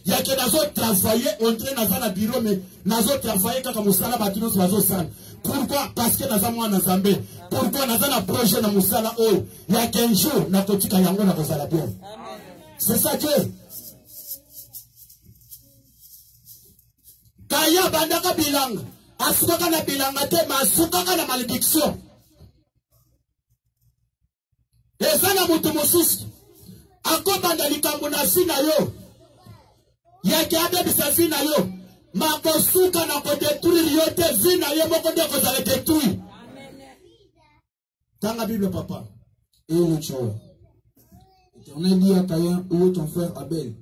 yake nazo travailler entre naza na bureau mais nazo travailler kaka musala batu nyonso bazosala. Pourquoi? Parce que naza mwana Nzambe. Pourquoi naza na projet na musala oyo yake un jour na kotika yango na kozala bien. C'est ça que kaya bandaka bilanga asukaka na bilanga te ma asukaka na malédiction. Eza na mutu mosusu akobanda likambo na fi na yo yake abebisa fi na yo makosuka na kodétruire yo te vi na ye moko nde kozala détruire. Tanga Bible papa. Et le Tchao. L'Éternel dit à Caïn, où est ton frère Abel?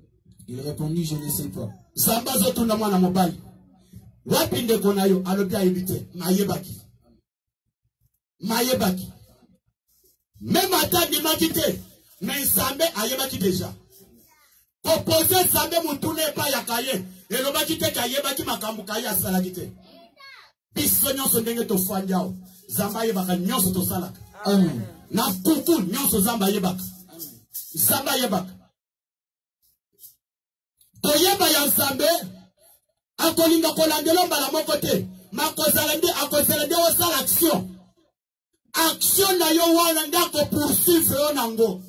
Il répondit, je ne sais pas. Zamba zotunda mwana mobali wapi ndeko na yo alobi ayebi te mayebaki même ata andimaki te mais Nzambe ayebaki déjà opposé Nzambe mutuna epai ya Kaye elobaki te kayebaki makambo Kaye asalaki te biso nyonso ndenge tofandi awa Nzambe ayebaka nyonso tosalaka. Amen. Na kuku nyonso Nzambe ayebaka. Nzambe ayebaka toyeba ya Nzambe akolinga kolandela mbala moko te makozala nde osala action na yo wana nde akopoursuivre yo nango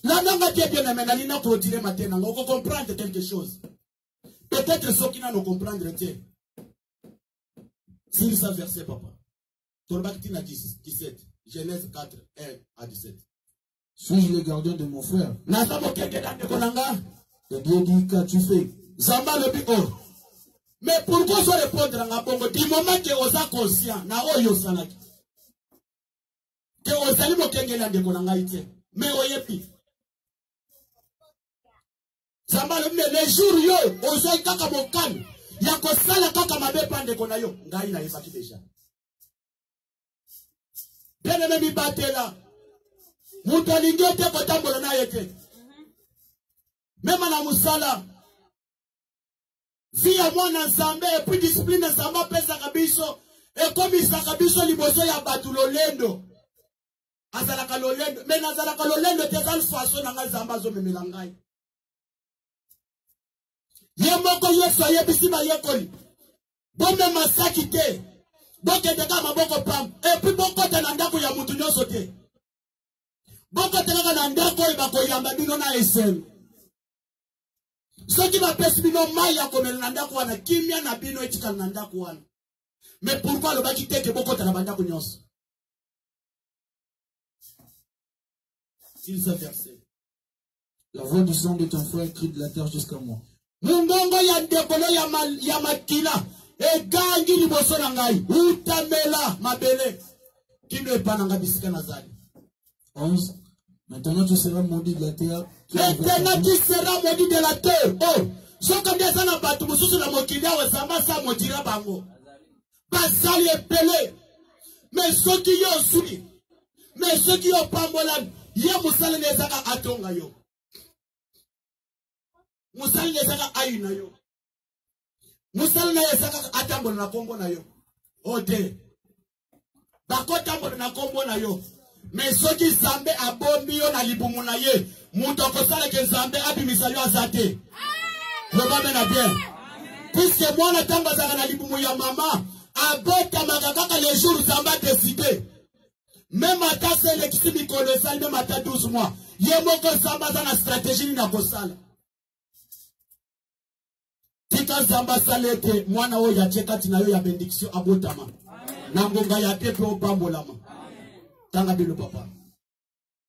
landanga te bien aimé nalina continuer matin nango oko comprendre quelque chose peut-être soki nano comprendre te sur ça verset papa tolobaki tina 17 Genèse 4 1 à 17. Suis-je le gardien de mon frère? Naza mokenge na ndeko nanga. Et Dieu dit, qu'as-tu fait? Zamba le bi or. Mais pourquoi so répondre à bongo du moment que osa conscient na oyo salaki que ozali mokenge na ndeko nanga ite mais oyebi Zamba le jour yo ozali kaka mokani ya kosala kaka mabe pa ndeko na yo ngai na yebaki déjà bien aimé mi batela mutu alingi te kotambola na ye te mema na musala vi ya mwana Nzambe epuis discipline Nzambe apesaka biso ekomisaka biso liboso ya bato lolendo azalaka lolendo me nazalaka lolendo te ezali faso na ngai Nzambe azomemela ngai ye moko Yesu ayebisi bayekoli bomema saki te bokende kaka maboko pam epuis bokota na ndako ya mutu nyonso te bokota kaka na ndako oyo bakoyamba bino na eseme soki bapesi bino mai ya komela na ndako wana kimia na bino etikala na ndako wana mais pourquoi alobaki te ke bokota na bandako nyonso s'il se verset la voix du son de ton frère crie de la terre jusqu'à moi. Mungongo ya ndekolo ya makila egangi liboso na ngai utamela mabele kino epananga bisika nazali 11. Maintenant tu seras maudit de la terre. Maintenant tu seras maudit de la terre. Oh, ce que des gens n'ont pas tout, sous la moquilla, ou ça m'a ça maudira bango. Pas ça les pelés. Mais ceux qui ont suivi, mais ceux qui ont pas molan, y'a moussal les zaga atonga yo. Moussal les zaga ayuna yo. Moussal les zaga atambol na kombo na yo. Ote. Bako tambol na kombo na yo. Mais ceux qui zambe abombi yo na libumu na ye, moutoko sale ke zambe abimisa yo azate. Probable na bien. Puisque moi na tamba zaga na libumu ya mama, abota magakaka les jours zamba décidé. Même à ta sélection colossale, même à ta 12 mois. Yemoko zamba za na stratégie na kosala. Tika zamba salete, mwana o ya cheka tina yo ya bendiction abotama. Na ngonga ya pepe o bambolama.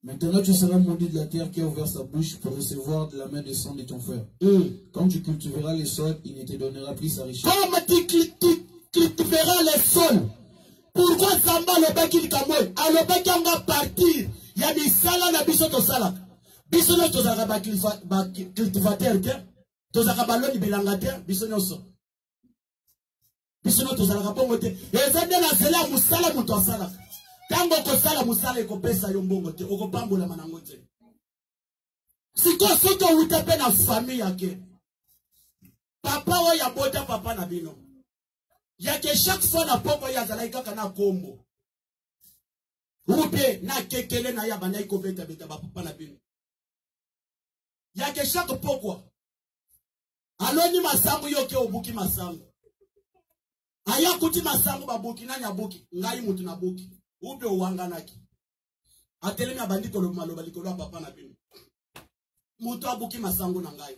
Maintenant tu seras maudit de la terre qui a ouvert sa bouche pour recevoir de la main des sangs de ton frère. Quand tu cultiveras les sols, il ne te donnera plus sa richesse. Comme tu cultiveras les sols, pourquoi Zamba le bec il kamoy? A le bec on va partir. Il y a des salas na biso to salak. Biso no to zaka ba cultivateur te. To zaka ba loni bilanga te. Biso no so. Biso no to zaka pongo te. Et ça de la zela musala muto salak. Tango kosala musala ekopesa yo mbongo te okopambola manango te. Siko soto utepe na famille yake. Papa o ya bota papa na bino. Yake chaque fois na poko ya zala ikaka na kombo. Ube na kekele na ya bana ikobeta beta papa na bino. Yake chaque poko. Aloni masangu yoke obuki masangu. Aya kuti masangu babuki na nyabuki ngai mutu na buki. Ube uwanganaki. Atelemi abandiko lo maloba likolo papa na bino. Mutu abuki masango na ngai.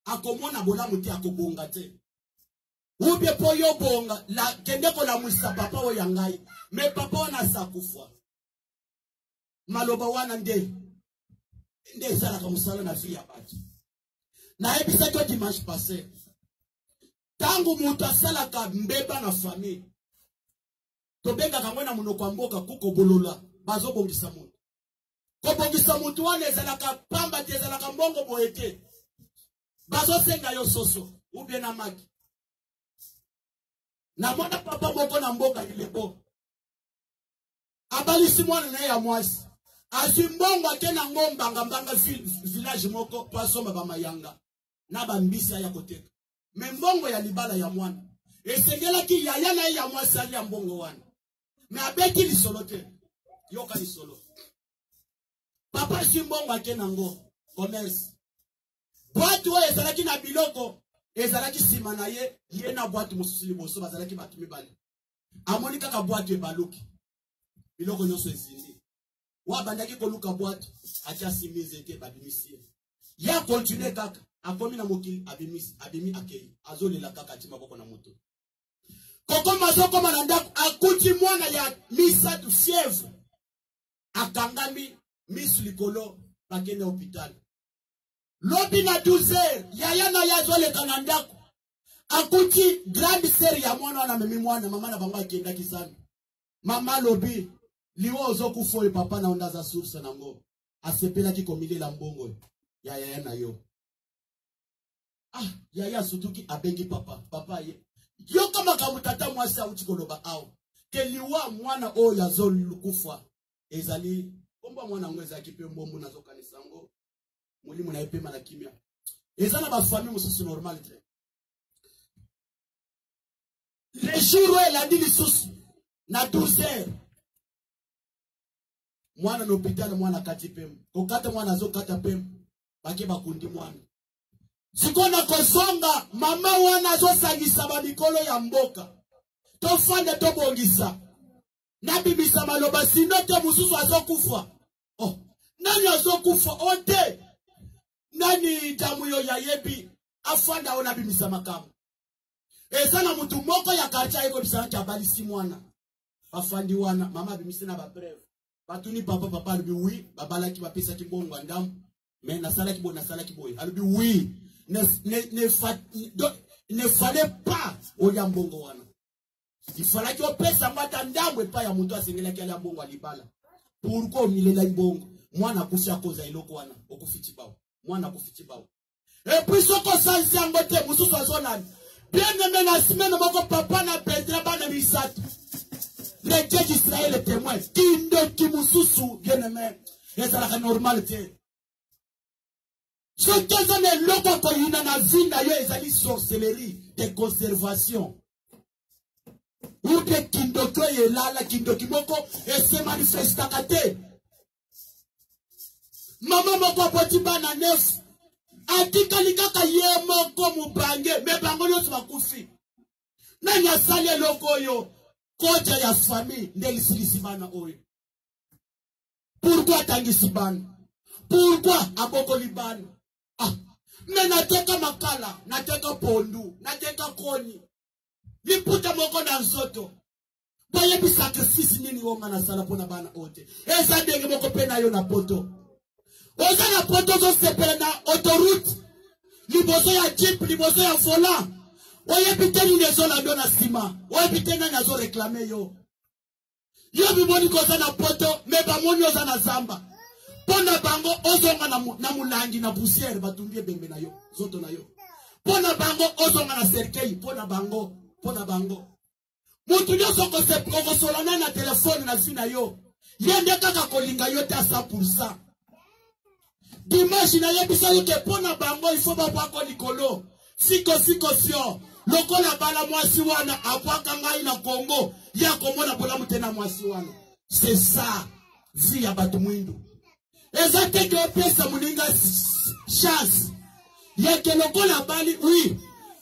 Akomona bola muti akobonga te. Ube po yo bonga la kendeko la musa papa o ya ngai. Me papa wana sakufwa. Maloba wana nde sala ka musala na fi ya bati. Na ebisa to dimanche passé. Tangu mutu asala ka mbeba na famille. Tobenga kamwena munoko wa mboka kuko bolola bazo bongisa muntu. Ko bongisa muntu wana ezalaka pamba te ezalaka mbongo boete. Bazo senga yo soso ubie na maki. Na mwana papa moko na mboka ilebo. Abali simwana na ya mwasi. Asimbongo akena ngomba ngambanga village moko pasomba ba mayanga. Na ba mbisa ya koteka. Membongo ya libala ya mwana. Esengela ki yaya na ya mwasi ali ya mbongo wana. Mais abeki li solo te. Yoka li solo. Papa simbongo akenango. Commerce. Boîte o ezalaki na biloko. Ezalaki sima na ye. Ye na boîte mosusu liboso bazalaki batu mibale. Amoni kaka boîte ebaluki. Biloko nyonso ezindi. Wa bandaki koluka boîte. Atia simize te babimisi. Ya continue kaka. Akomi na mokili abimi akei. Azolela kaka tima boko na moto. Koko mazoko mananda akuti mwana ya misa tu fièvre. Akangami misu likolo bakene hôpital. Lobi na 12h yaya na yazo le kanandako. Akuti grande sœur ya mwana na memi mwana mama na bango akenda kisana. Mama lobi liwo ozoku foi papa na onda za source nango. Asepela ki komilela mbongo ya yaya na yo. Ah yaya sutuki abengi papa ye. Yo kama kamutata mwasa uchikoloba au. Keliwa mwana o ya zoli lukufa. Ezali. Komba mwana mweza kipe mbombu na zoka nisango. Mulimu na epema na kimia. Ezana ba famille mususu normal tre. Le jour où elle a dit lisusu. Na 12h. Mwana n'hôpital mwana kati pemu. Kokata mwana zokata pemu. Bake bakundi mwana. Sikona kosonga mama wana zo sangisa ba mikolo ya mboka. To fande to bongisa. Na bibisa maloba sinote mususu azokufa. Oh, nani azokufa ote? Nani damu yo ya yebi afanda ona bibisa makamu. Ezana mutu moko ya kacha eko bisana chabali si mwana. Afandi wana mama bimisa na ba breve. Batuni papa alubi oui, babala ki bapesa ki bongo ndamu. Mais nasala ki boy. Alubi oui. Ne fallait pas oya mbongo wana. Il fallait que pesa mata ndamwe pa ya mutu asengela ki ala mbongo alibala. Pourquoi omilela mbongo? mwana akufi akoza iloko wana okufiti bao mwana akufiti bao et puis soko sansi yango te mususu azolani bien aimé na semaine moko papa na Pedra bana misato le Dieu d'Israël est témoin kindoki mususu bien aimé ezalaka normal te soki eza na eloko koyina na vie na yo ezali sorcellerie de conservation ou de kindoki oyo elala kindoki moko ese manifestaka te mama moko apoti bana 9 atikali kaka ye moko mubange me bango nyonso bakufi nani asali eloko oyo koja ya famille nde lisilisi bana oyo pourquoi atangisi bana pourquoi abokoli bana me nateka makala nateka pondu nateka koni liputa moko na nzoto bayebi sacrifice nini wonga nasala mpona bana ote eza ndenge moko mpe na yo na poto oza na poto ozosepela na autoroute liboso ya jeep liboso ya volant oyebi te nini ezolando na nsima oyebi te nani azoreklame yo yo bimoni koza na poto me bamoni oza na zamba mpona bango ozonga na mulangi na poussière batumbi ebembe na yo zoto na yo mpona bango ozonga na cercueil mpona bango mutu nyonso okosolana na telefone na vi na yo ye nde kaka kolinga yo te a 100%. Dimanche na yebisa yo ke mpona bango ifo babwako likolo siko sio lokola bala mwasi wana abwaka ngai na Congo ya komona bolamu te na mwasi wana. C'est ça vie ya bato mwindu eza te ke opesa muninga chance yeke lokola bali oui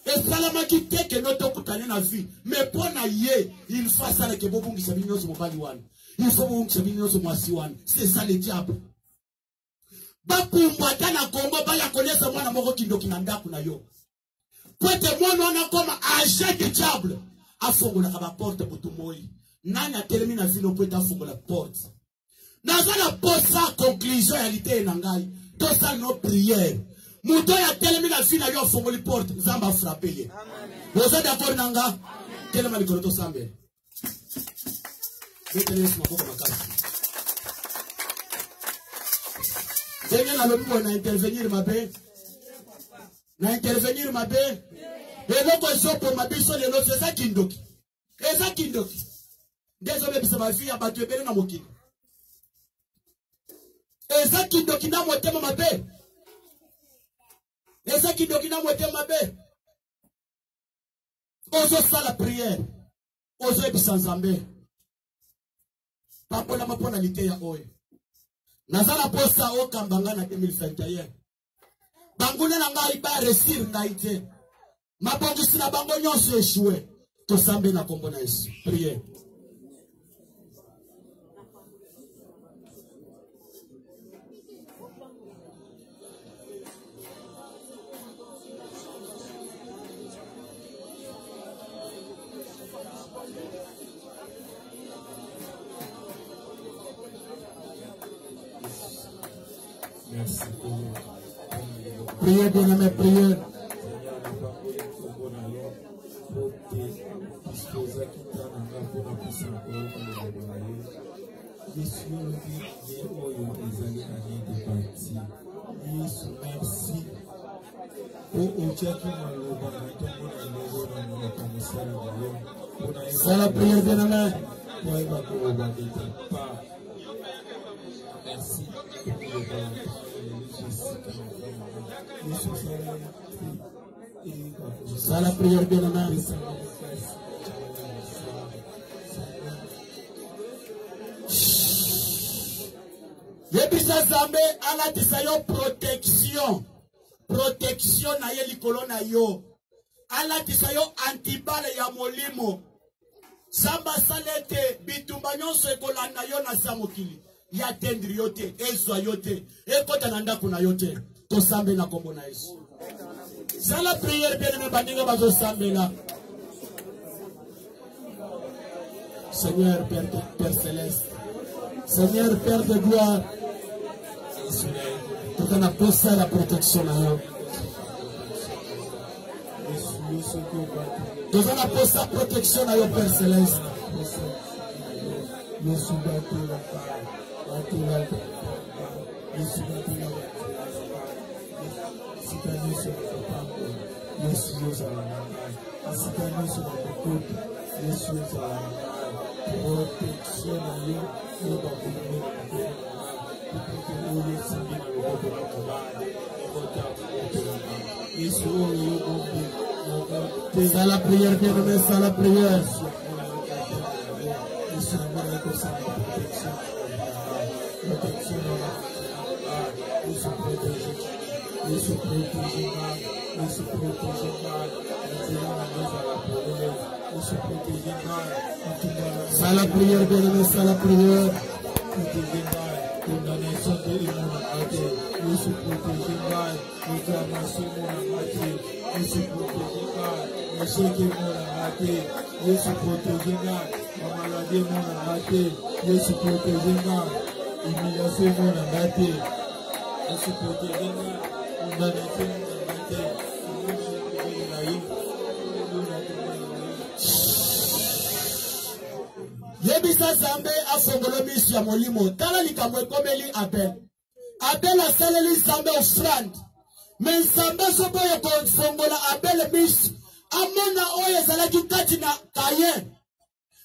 esalamaki te ke notokutane na vie mais mpona ye il faut asala ke bobungisa bino nyonso mobali wana il faut bobungisa bino nyonso mwasi wana. C'est ça le diable. Bapumbwa na Congo baya konesa mwana moko kindoki na ndaku na yo kwete mwana wana koma agent du diable afongola ka ba porte butu moi nani atelemi na vino pwete afongola porte nazala posa conclusion ya lité na ngai to ça no prière muto ya telemi na vino yo afongoli porte nzamba frapper ye vous êtes d'accord nanga telema likolo to sambe betelesi maboko makasi Seigneur na lobi na intervenir mabe et loko sopo mabiso le lo c'est kindoki désolé bisa ba vie ya bato ebele na mokili eza kindoki na motema mabe ozo sala prière ozo ebisa nzambe papola mapona lite ya oyo nazala posa okambanga na 2021 banguna na ngai ba resir ngai te mabongisi na bango nyonso eshue tosambe na kombo na Yesu. Prière. Merci. Priez, bien-aimé, priez. C'est la prière, bien-aimé. Merci. C'est la prière, bien-aimé. Yebisa Zambe alatisa yo protection na ye likolo na yo alatisa yo antibale ya molimo samba salete bitumba nyonso ekolanda yo na sa mokili ya tendri yo te ezwa yo te ekota na ndako na yo te tosambe na kombo na Yesu. C'est la prière bien-aimé bandinga bazosambela. Seigneur Père Céleste, Seigneur Père de gloire, tu t'en as posé la protection à eux. Tu t'en as posé la protection à eux, Père Céleste. C'est la prière, bien-aimé, c'est la prière. C'est la prière, bien-aimé, c'est la prière. Yebisa Zambe afongolo misu ya molimo tala likambo ekomeli Abel. Abel asaleli Zambe offrande. Mais Zambe soboye konfongola Abel misu amona oyo ezalaki kati na Kayen.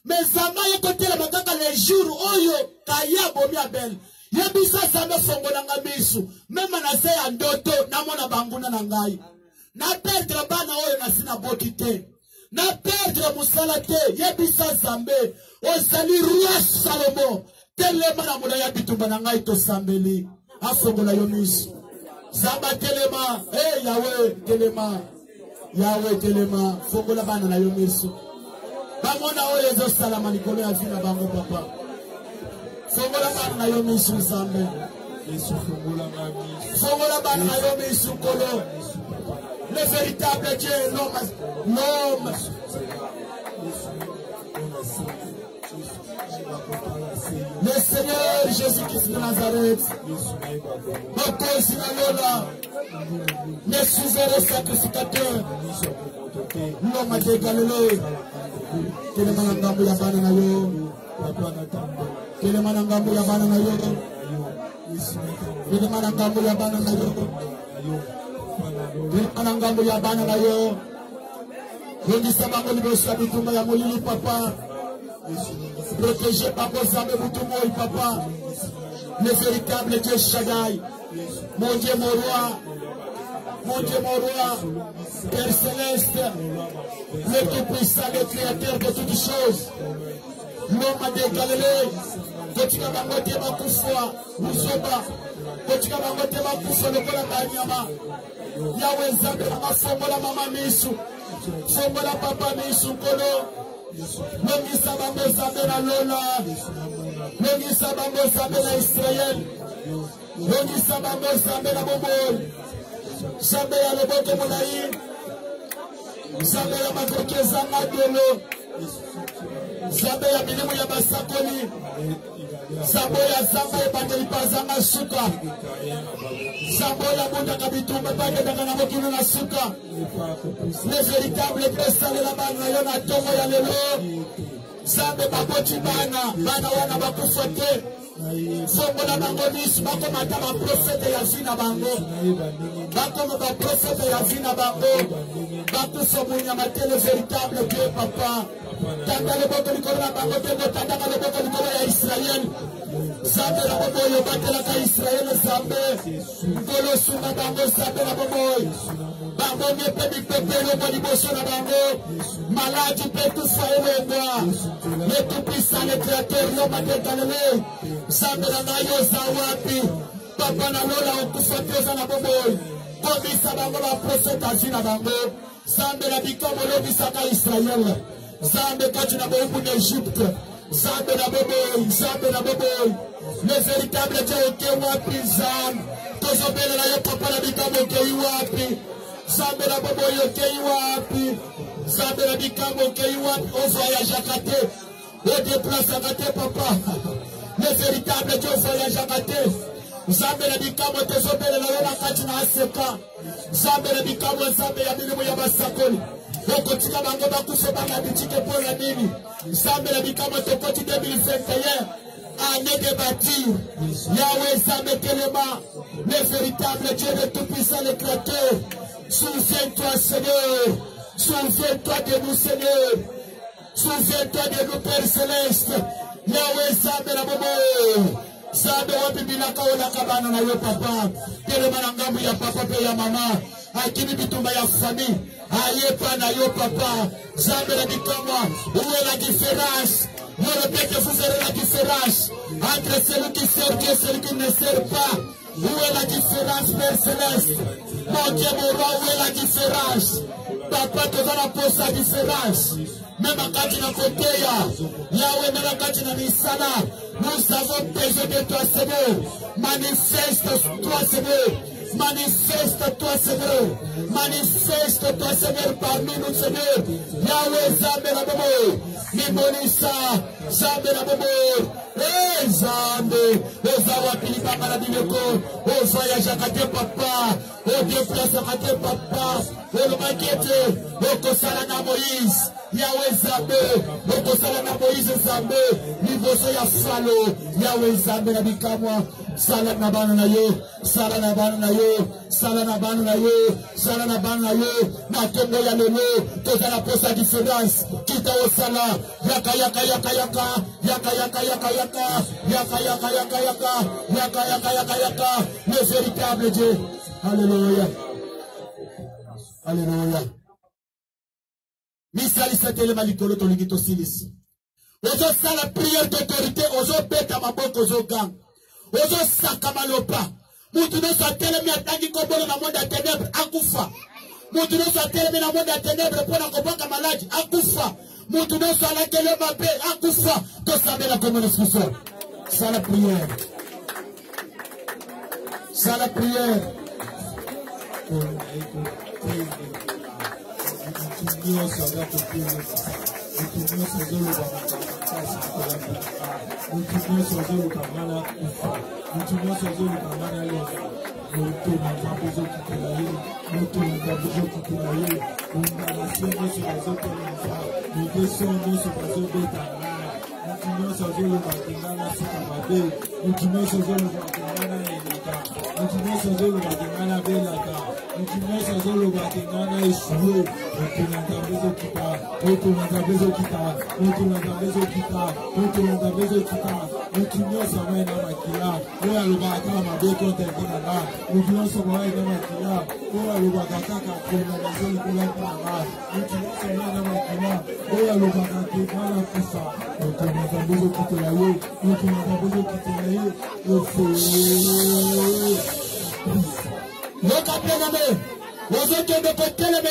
Mais Zambe yekotela makaka le jour oyo Kayen abomi Abel. Yebisa Zambe fongola nga misu mema na se ya ndoto namona banguna na ngai. Na perdre bana oyo nasina boti te. Na perdre musala te. Yebisa Zambe ozali roi Salomo telema na mona ya bitumba na ngai to sambeli afongola yo misu. Zamba telema, hey Yahweh telema, Yahweh telema, fongola bana na yo misu. Bamona oyo ezo salama likolo ya vina bango papa. Fongola bana na yo misu Zambe. Fongola bana na yo misu kolo. Le véritable Dieu, l'homme. Le Seigneur Jésus-Christ de Nazareth, le souverain sacrificateur, l'homme a dégalé. Telemanangambu ya bana na yo, telemanangambu ya bana na yo, telemanangambu ya bana na yo, telemanangambu ya bana na yo. Rondisa bango liboso ya bitumba ya molili papa. Protégé par vos âmes, Boutoumoui, papa. Le véritable Dieu Shaddai. Mon Dieu, mon roi. Mon Dieu, mon roi. Père céleste. Le tout-puissant, le créateur de toutes choses. L'homme a dégalé. Kotika bangote bakufwa. Musoba. Kotika bangote bakufwa. Lokola banyama. Yahweh Zambe na mafongola mama misu. Fongola papa misu kolo. Longisa bango Zambe na Lola. Longisa bango Zambe na Israël. Longisa bango Zambe na Bobo. Zambe ya loboko molai. Zambe ya makoke zanga dolo. Zambe ya milimu ya basakoli. Zambe ya Zambe ebandeli pazanga suka. Zambe ya bunda kabitumba bande daga na mokino na suka. Le véritable président de la bana yo na tongo ya lelo. Zambe bakoti bana wana bakufote. Fongo na bango misu bako mata ba prophète ya vina bango. Bako ba prophète ya vina bango. Bako somunya mate le véritable Dieu papa. Tanda le boko likolo na bango tengo tanda le boko likolo ya Israël. Zambe la bobo yo batela ka Israël Zambe. Ngolo sunga bango Zambe la bobo. Bango nyepe mi pepe lo boni boso na bango. Maladi pe tout soye moi. Le tout puissant le créateur l'homme a dégalé. Zambe la nayo zawapi. Papa na lola okufateza na bobo. Komisa bango ba prophète azina bango. Zambe la bikomo lo bisaka Israël. Zambe kati na bobu d'Égypte. Zambe na bobo, Zambe na bobo. Le véritable Dieu oke wapi Zambe. Tozobele na yo papa na bikomo oke wapi. Zambe na bobo yoke wapi. Zambe na bikomo oke wapi. On voyage à kate. On déplace à kate papa. Le véritable Dieu voyage à kate. Zambe na bikomo tozobele na yo na kati na aseka. Zambe na bikomo Zambe ya milimu ya basakoli. Okotika bango bakufa bana bitike pour la nini. Zambe na bikomo tokoti 2021. l'année de bâtir. Yahweh Zametelema, le véritable Dieu de Tout-Puissant, le Créateur. Souviens-toi, Seigneur. Souviens-toi de nous, Seigneur. Souviens-toi de nous, Père Céleste. Yahweh Zametelema. Sabe wapi bilaka ola kabana na yo papa. Tele manangambu ya papa pe ya mama. Akini bitumba ya famille. Ayepa na yo papa. Sabe la bikamwa. Où est la différence? Je répète que vous verrez la différence entre celui qui sert Dieu et celui qui ne sert pas. Où est la différence, Père Céleste? Mon Dieu, mon roi, où est la différence? Papa, tu vas la poser la différence. Même à Katina Koteya, Yahweh, même à Katina Nisana, nous avons besoin de toi, Seigneur. Manifeste-toi, Seigneur. Manifeste-toi, Seigneur. Manifeste-toi, Seigneur, parmi nous, Seigneur. Yahweh, Zambe la Bobo. Nimonisa, Zambe la Bobo. Zambe. Ozawa Pilipa Maradineko. Ozaya Jakate Papa. Odeplace Jakate Papa. Olomakete. Okosala Moïse. Yahweh Zambe. Okosala Moïse Zambe. Nivoso ya Falo. Yahweh Zambe na Bikamwa. Sala na bana na yo, sala na bana na yo, sala na bana na yo, sala na bana na yo, na Congo ya lelo, toza na posa différence, kita o sala, yaka yaka yaka yaka, yaka yaka yaka yaka, yaka yaka yaka yaka, yaka yaka yaka yaka, le véritable Dieu. Alléluia. Alléluia. Misali satele malikolo to lingito silis. Ozo sala prière d'autorité, ozo beta maboko ozo gang. Ozo sakamalopa. Mutu no sa telemi atangi kobolo na monde ya ténèbres akufa. Mutu no sa telemi na monde ya ténèbres pona koboka maladi akufa. Mutu no sa la kele mabe akufa. To sabela comme le sous-sol. Ça la prière. Ça la prière.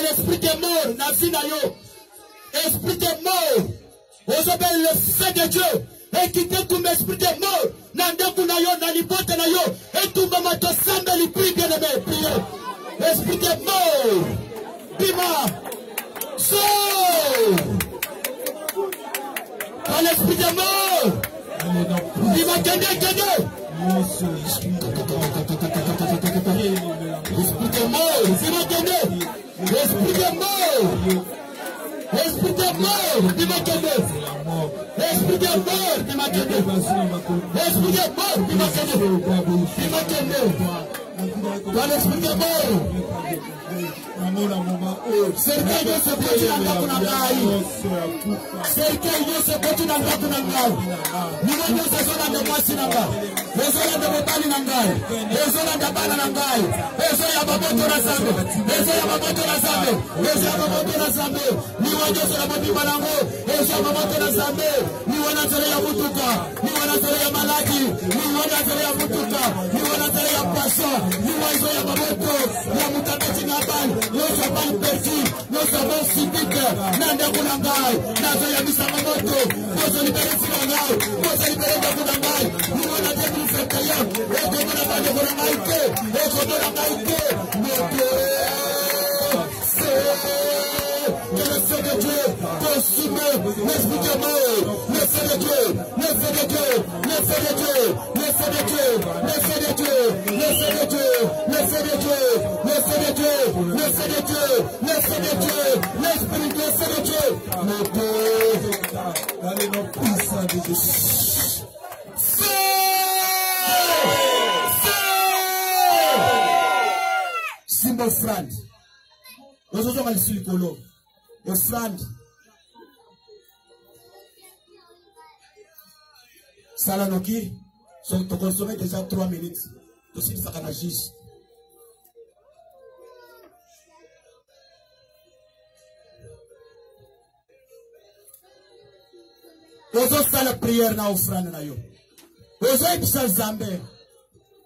L'esprit est mort, esprit est mort, vous avez le feu de Dieu, et quittez tout l'esprit est mort, nandeku na yo, nalibote na yo, et tout le monde semble les prix bien aimé, priez, l'esprit est mort, Bima, sort, quand l'esprit est mort, Bima, kende, l'esprit est mort, Bima, kende, l'esprit est mort. L'esprit est mort, Bimakende. L'esprit est mort, Bimakende. L'esprit est mort, Bimakende. Quand l'esprit est mort, certain de ce petit nangakunangai. Certain de ce petit nangakunangai. Nous nous sommes de moi sinanga. Les zones de Mobali nangai. Les zones de Bana nangai. Les zones de Baboto Razambe. Les zones de Baboto Razambe. Les zones de Baboto Razambe. Nous nous sommes de Babi Balango. Les zones de Baboto Razambe. Nous nous sommes de Mutuka. Nous nous sommes de Malaki. Nous nous sommes de Mutuka. Nous nous sommes de Poisson. Nous nous sommes de Baboto. Nous Mutaka Tinabal. Nous sommes perdu. Nous sommes civiques. Nande Kunangai. Nazoya Misamamoto. Nous sommes libérés Sinangai. Nous sommes libérés de Kunangai. Nous sommes libérés de Kunangai. Et comme on a pas de Kunangai. Et comme on a pas de que le feu de Dieu consume l'esprit de mort, le feu de Dieu, le feu de Dieu, le feu de Dieu, le feu de Dieu, le feu de Dieu, le feu de Dieu, le feu de Dieu, le feu de Dieu, le feu de Dieu, le feu de Dieu, l'esprit de feu de Dieu, le Dieu, dans les noms puissants de Jésus. Simba offrande. Ozozo kalisi likolo. Offrande. Salanoki. So to consommer déjà 3 minutes. Aussi ça kana juste. Ozo sala prière na offrande na yo. Ozo ipsa zambe.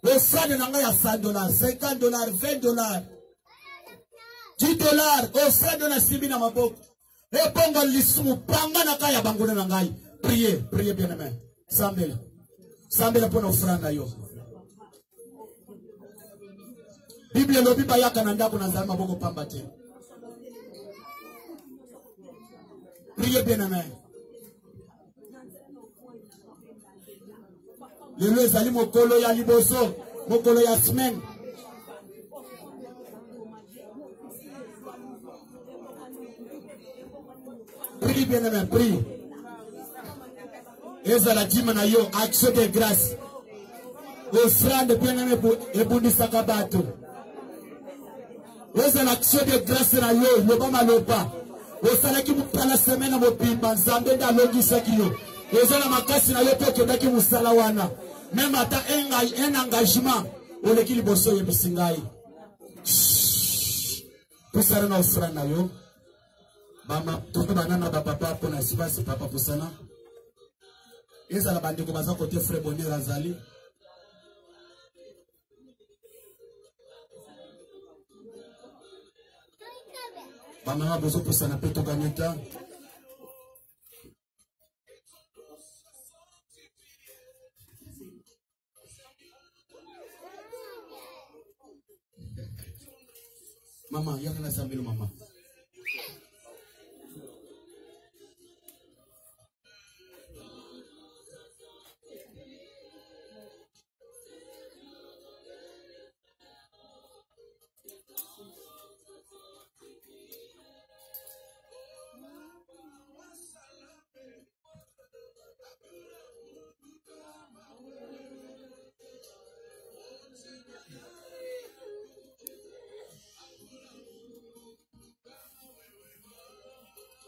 Offrande na nga ya $100, $50, $20. $10, offrande na simbi na maboko. Epongo lisumu panga na kaya banguna na ngai. Priez bien aimé. Sambela. Sambela pona offrande na yo. Bible lobi ba yaka na ndako na nzala maboko pamba te. Priez bien aimé. Lelo ezali mokolo ya liboso, mokolo ya semaine. Prie bien aimé, prie. Ezala dima na yo, action de grâce. Offrande bien aimé ebundisaka bato. Ezala action de grâce na yo, loba maloba. Osalaki mutala semaine mopimba, nzambe ndalongisaki yo. Ezala makasi na yo pe okendaki musala wana. Même ata un engagement oleki liboso yebisi ngai. Pusana na offrande na yo. Bama toto banana ba papa pona espace papa pusana. Ezala bandeko baza côté frère Bonheur azali. Bama bozo pusana pe to ganyeta. Mama, yang na sambil mama.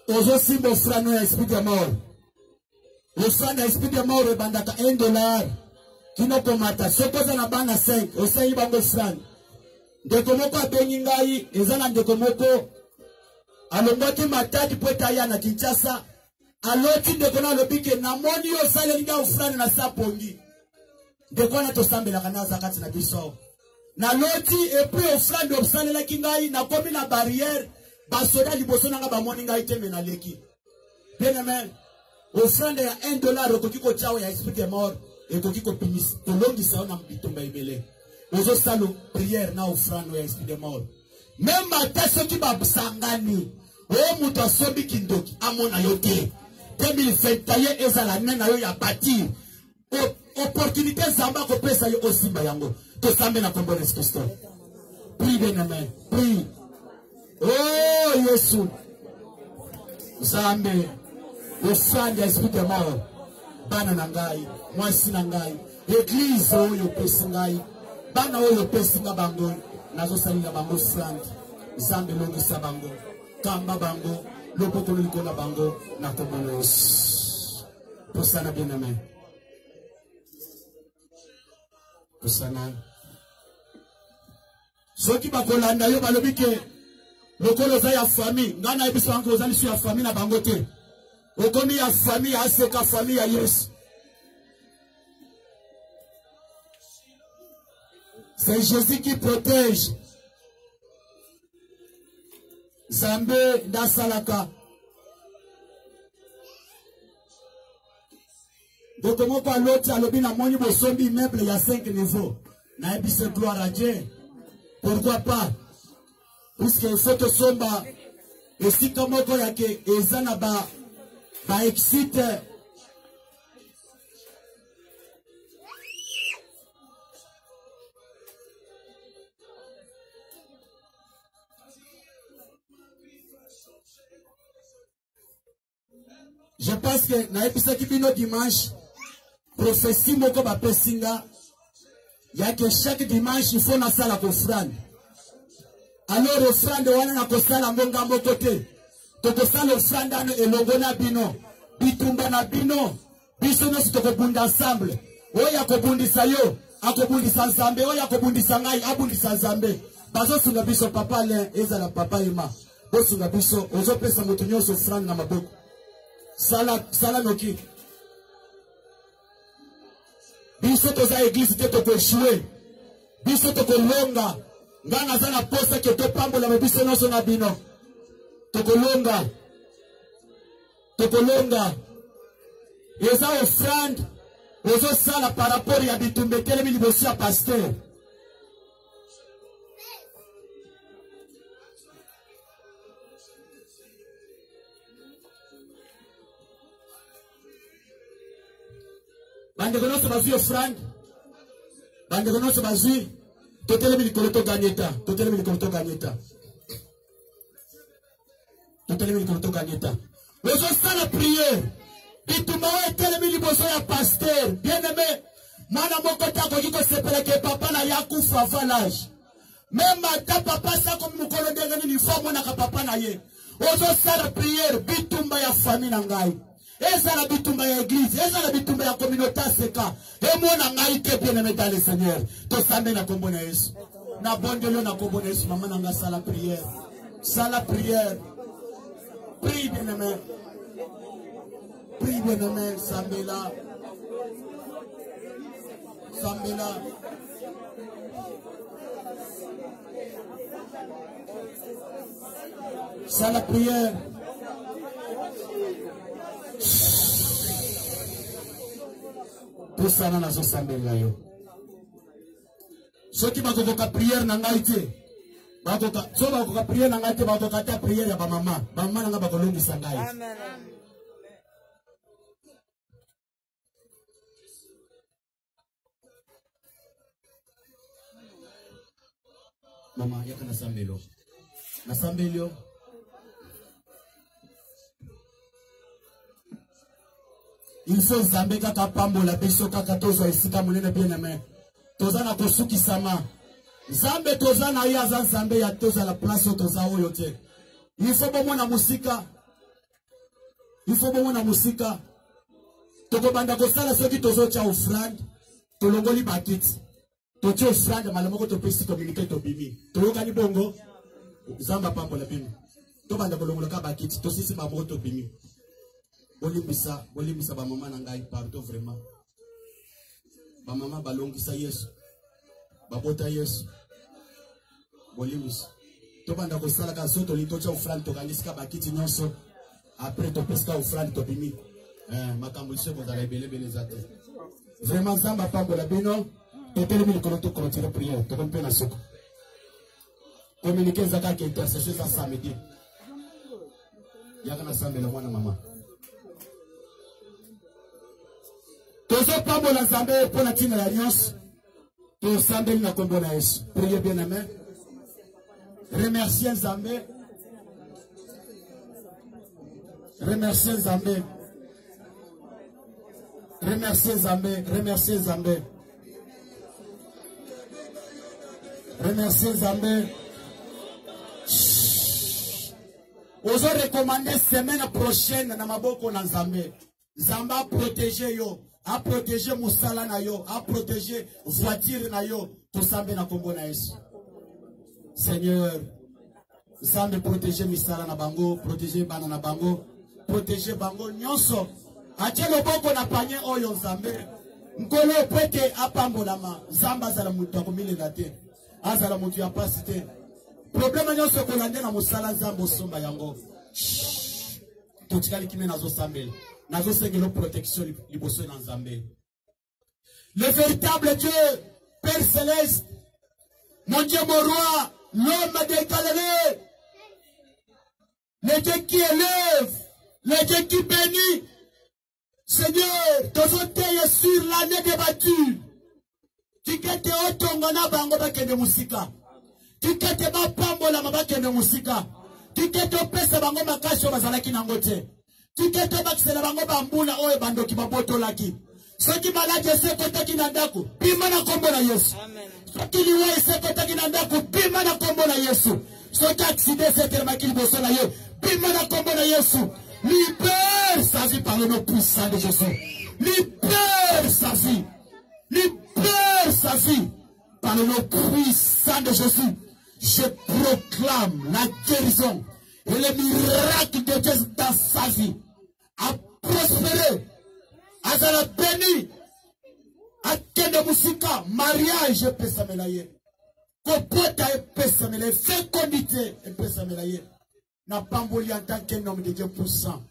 Ozo simba offrande ya esprit de mort. Offrande ya esprit de mort ebandaka $1. Kino komata. Sokoza na bana 5. Osayi bango offrande. Ndeko moko abengi ngai. Ezana ndeko moko. Alongoti matadi pweta ya na Kinshasa. Aloti ndeko na lobike. Na moni yo sale nga offrande na sapongi. Ndeko na tosambela kanaza kati na biso. Na loti epri offrande obsale la kingai. Na komi na barrière. Basoda liboso nanga ba moni ngai te mena leki. Bien aimé. Offrande ya $1 okoki ko chawo ya esprit de mort ekoki ko pimis tolongisa na bitumba ibele. Ozo salo prière na offrande ya esprit de mort. Même ata soki ba sangani o muto asobi kindoki amona yote. 2021 ezala nena yo ya bâtir. Opportunité zamba ko pesa yo osimba yango. To sambe na kombo de Christ. Prie bien aimé. Prie. Oh, Yesu. Zambe. Offrande ya esprit de mort. Bana na ngai. Mwasi na ngai. Église oyo pesi ngai. Bana oyo pesi nga bango. Nazo salila bango offrande. Zambe longisa bango. Kamba bango. Lopoko likona bango. Na komonos. Posana bien aimé. Posana. Soki bakolanda yo balobike. Lokolo za ya famille, ngana ebiso wangu ozali su ya famille na bangote. Okomi ya famille, aseka famille ya Yesu. C'est Jésus qui protège. Zambe da salaka. Dokomo pa loti alobi na moni bosombi immeuble ya 5 niveaux. Na ebise gloire à Dieu. Pourquoi pas? Puisque il faut que somba et si comme on a que ezana ba excite je pense que na épisode qui vient dimanche prophétie moko ba pesinga ya que chaque dimanche il faut na sala offrande. Alors offrande wana na kosala mbonga mokote. Tokosala offrande ane elongo na bino. Bitumba na bino. Biso nosi tokobunda ensemble. Oya kobundisa yo. Akobundisa nzambe. Oya kobundisa ngai. Abundisa nzambe. Bazo sunga biso papa le. Eza la papa ema. Bo sunga biso. Ozo pesa moto nyonso offrande na maboko. Sala noki. Biso toza église te toko échoué. Biso toko longa. Ngana zana posa ke to pambola mabiso noso na bino. Toko longa. Toko longa. Eza offrande. Ozo sala par rapport ya bitumbe telemi libosi ya pasteur. Bande kono se bazui offrande. Bande kono se bazui. Totelemi likolo to gagneta. Totelemi likolo to gagneta. Totelemi likolo to gagneta. Ozo sala prière. Bitumba wa telemi liboso ya pasteur. Bien aimé. Mwana moko tako kiko sepeleke papa na yakufa avant l'âge. Même ata papa sa comme mukolo ndenge ni fo mona ka papa na ye. Ozo sala prière bitumba ya famille na ngai. Eza la bitumba ya église, eza la bitumba ya communauté seka. Et moi na ngai te bien aimé dans le Seigneur. To sambe na kombo na Yesu. Na bondelo na kombo na Yesu mama nanga sala prière. Sala prière. Prie bien aimé. Prie bien aimé sambela. Sambela. Sala prière. Pour ça, on a son sambela yo. Ceux qui m'ont fait prière n'a pas été. Ceux qui m'ont fait prière n'a pas été. M'ont fait prière ya ba maman. Maman n'a pas colonné sangai. Amen. Maman, il y a qu'un sambelo. Na sambelo. Il faut zambe kaka pambola biso kaka tozo esika monene bien aimé. Toza na kosuki sama. Zambe toza na ya za zambe ya toza la place toza oyo te. Il faut bomo na musika. Il faut bomo na musika. Toko banda ko sala soki tozo cha offrande. Tolongoli bakiti. Tocho offrande malamoko to pesi communiquer to bimi. Toyoka ni bongo. Zamba pambola bimi. To banda ko longola ka bakiti. To sisi mamoko to bimi. Bolimbisa ba mama na ngai partout vraiment. Ba mama balongisa Yesu. Babota Yesu. Bolimbisa. To banda ko sala ka soto li tocha offrande to kandisika bakiti nyonso. Après to pesika offrande to bimi. Makambo sebo za rebele zate. Vraiment zamba pambola bino. Totele mili kono to continuer prière. To kompe na soko. Communiquer zaka ki intercession za samedi. Yaka na samedi la mwana mama. Tozo pambola zambe pour la tina ya nyos. To sambe na kombo na Yesu. Priez bien aimé. Remerciez Zambe. Remerciez Zambe. Remerciez Zambe. Remerciez Zambe. Remerciez Zambe. Ozo recommander semaine prochaine na maboko na Zambe. Zamba protéger yo. A protéger musala na yo, a protéger voiture na yo, to sambe na kombo na Yesu. Seigneur, zambe protéger misala na bango, protéger bana na bango, protéger bango nyonso. Achelo boko na panye oyo zambe. Nkolo pete apambolama, zamba zala mutu akomile na te. Azala mutu ya pasi te. Problema nyonso kolande na musala zambo somba yango. Totikali kime nazo sambele. Protection le véritable Dieu, Père Céleste, mon Dieu, mon roi, l'homme des Galiléens, le Dieu qui élève, le Dieu qui bénit, Seigneur, ton fauteuil sur l'année débattue, tu quittes Otongona Bango Bakende Musika, tu quittes Bapambola Mabakende Musika, tu quittes Pesa Bango Makasho Bazalaki Nangote. Tu kete bakisela bango bambula oyo bandoki baboto laki. Ceux qui malades, c'est côté qui n'a d'ako. Bimana kombo na Yesu. Ceux qui liwa, c'est côté qui n'a d'ako. Bimana kombo na Yesu. Ceux qui accident, c'est tellement qu'il bosse na Yesu. Bimana kombo na Yesu. Libère sa vie par le nom puissant de Jésus. Libère sa vie. Libère sa vie par le nom puissant de Jésus. Je proclame la guérison et le miracle de Dieu dans sa vie. À prospérer, à la béni, à Kende Musika, mariage, pesa melaye. Kopota et pesa melaye, fécondité et pesa melaye. N'a pas mboli en tant qu'un homme de Dieu puissant.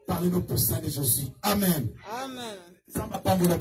Par le nom puissant de Jésus. Amen. Amen. Ça m'a pas mboli.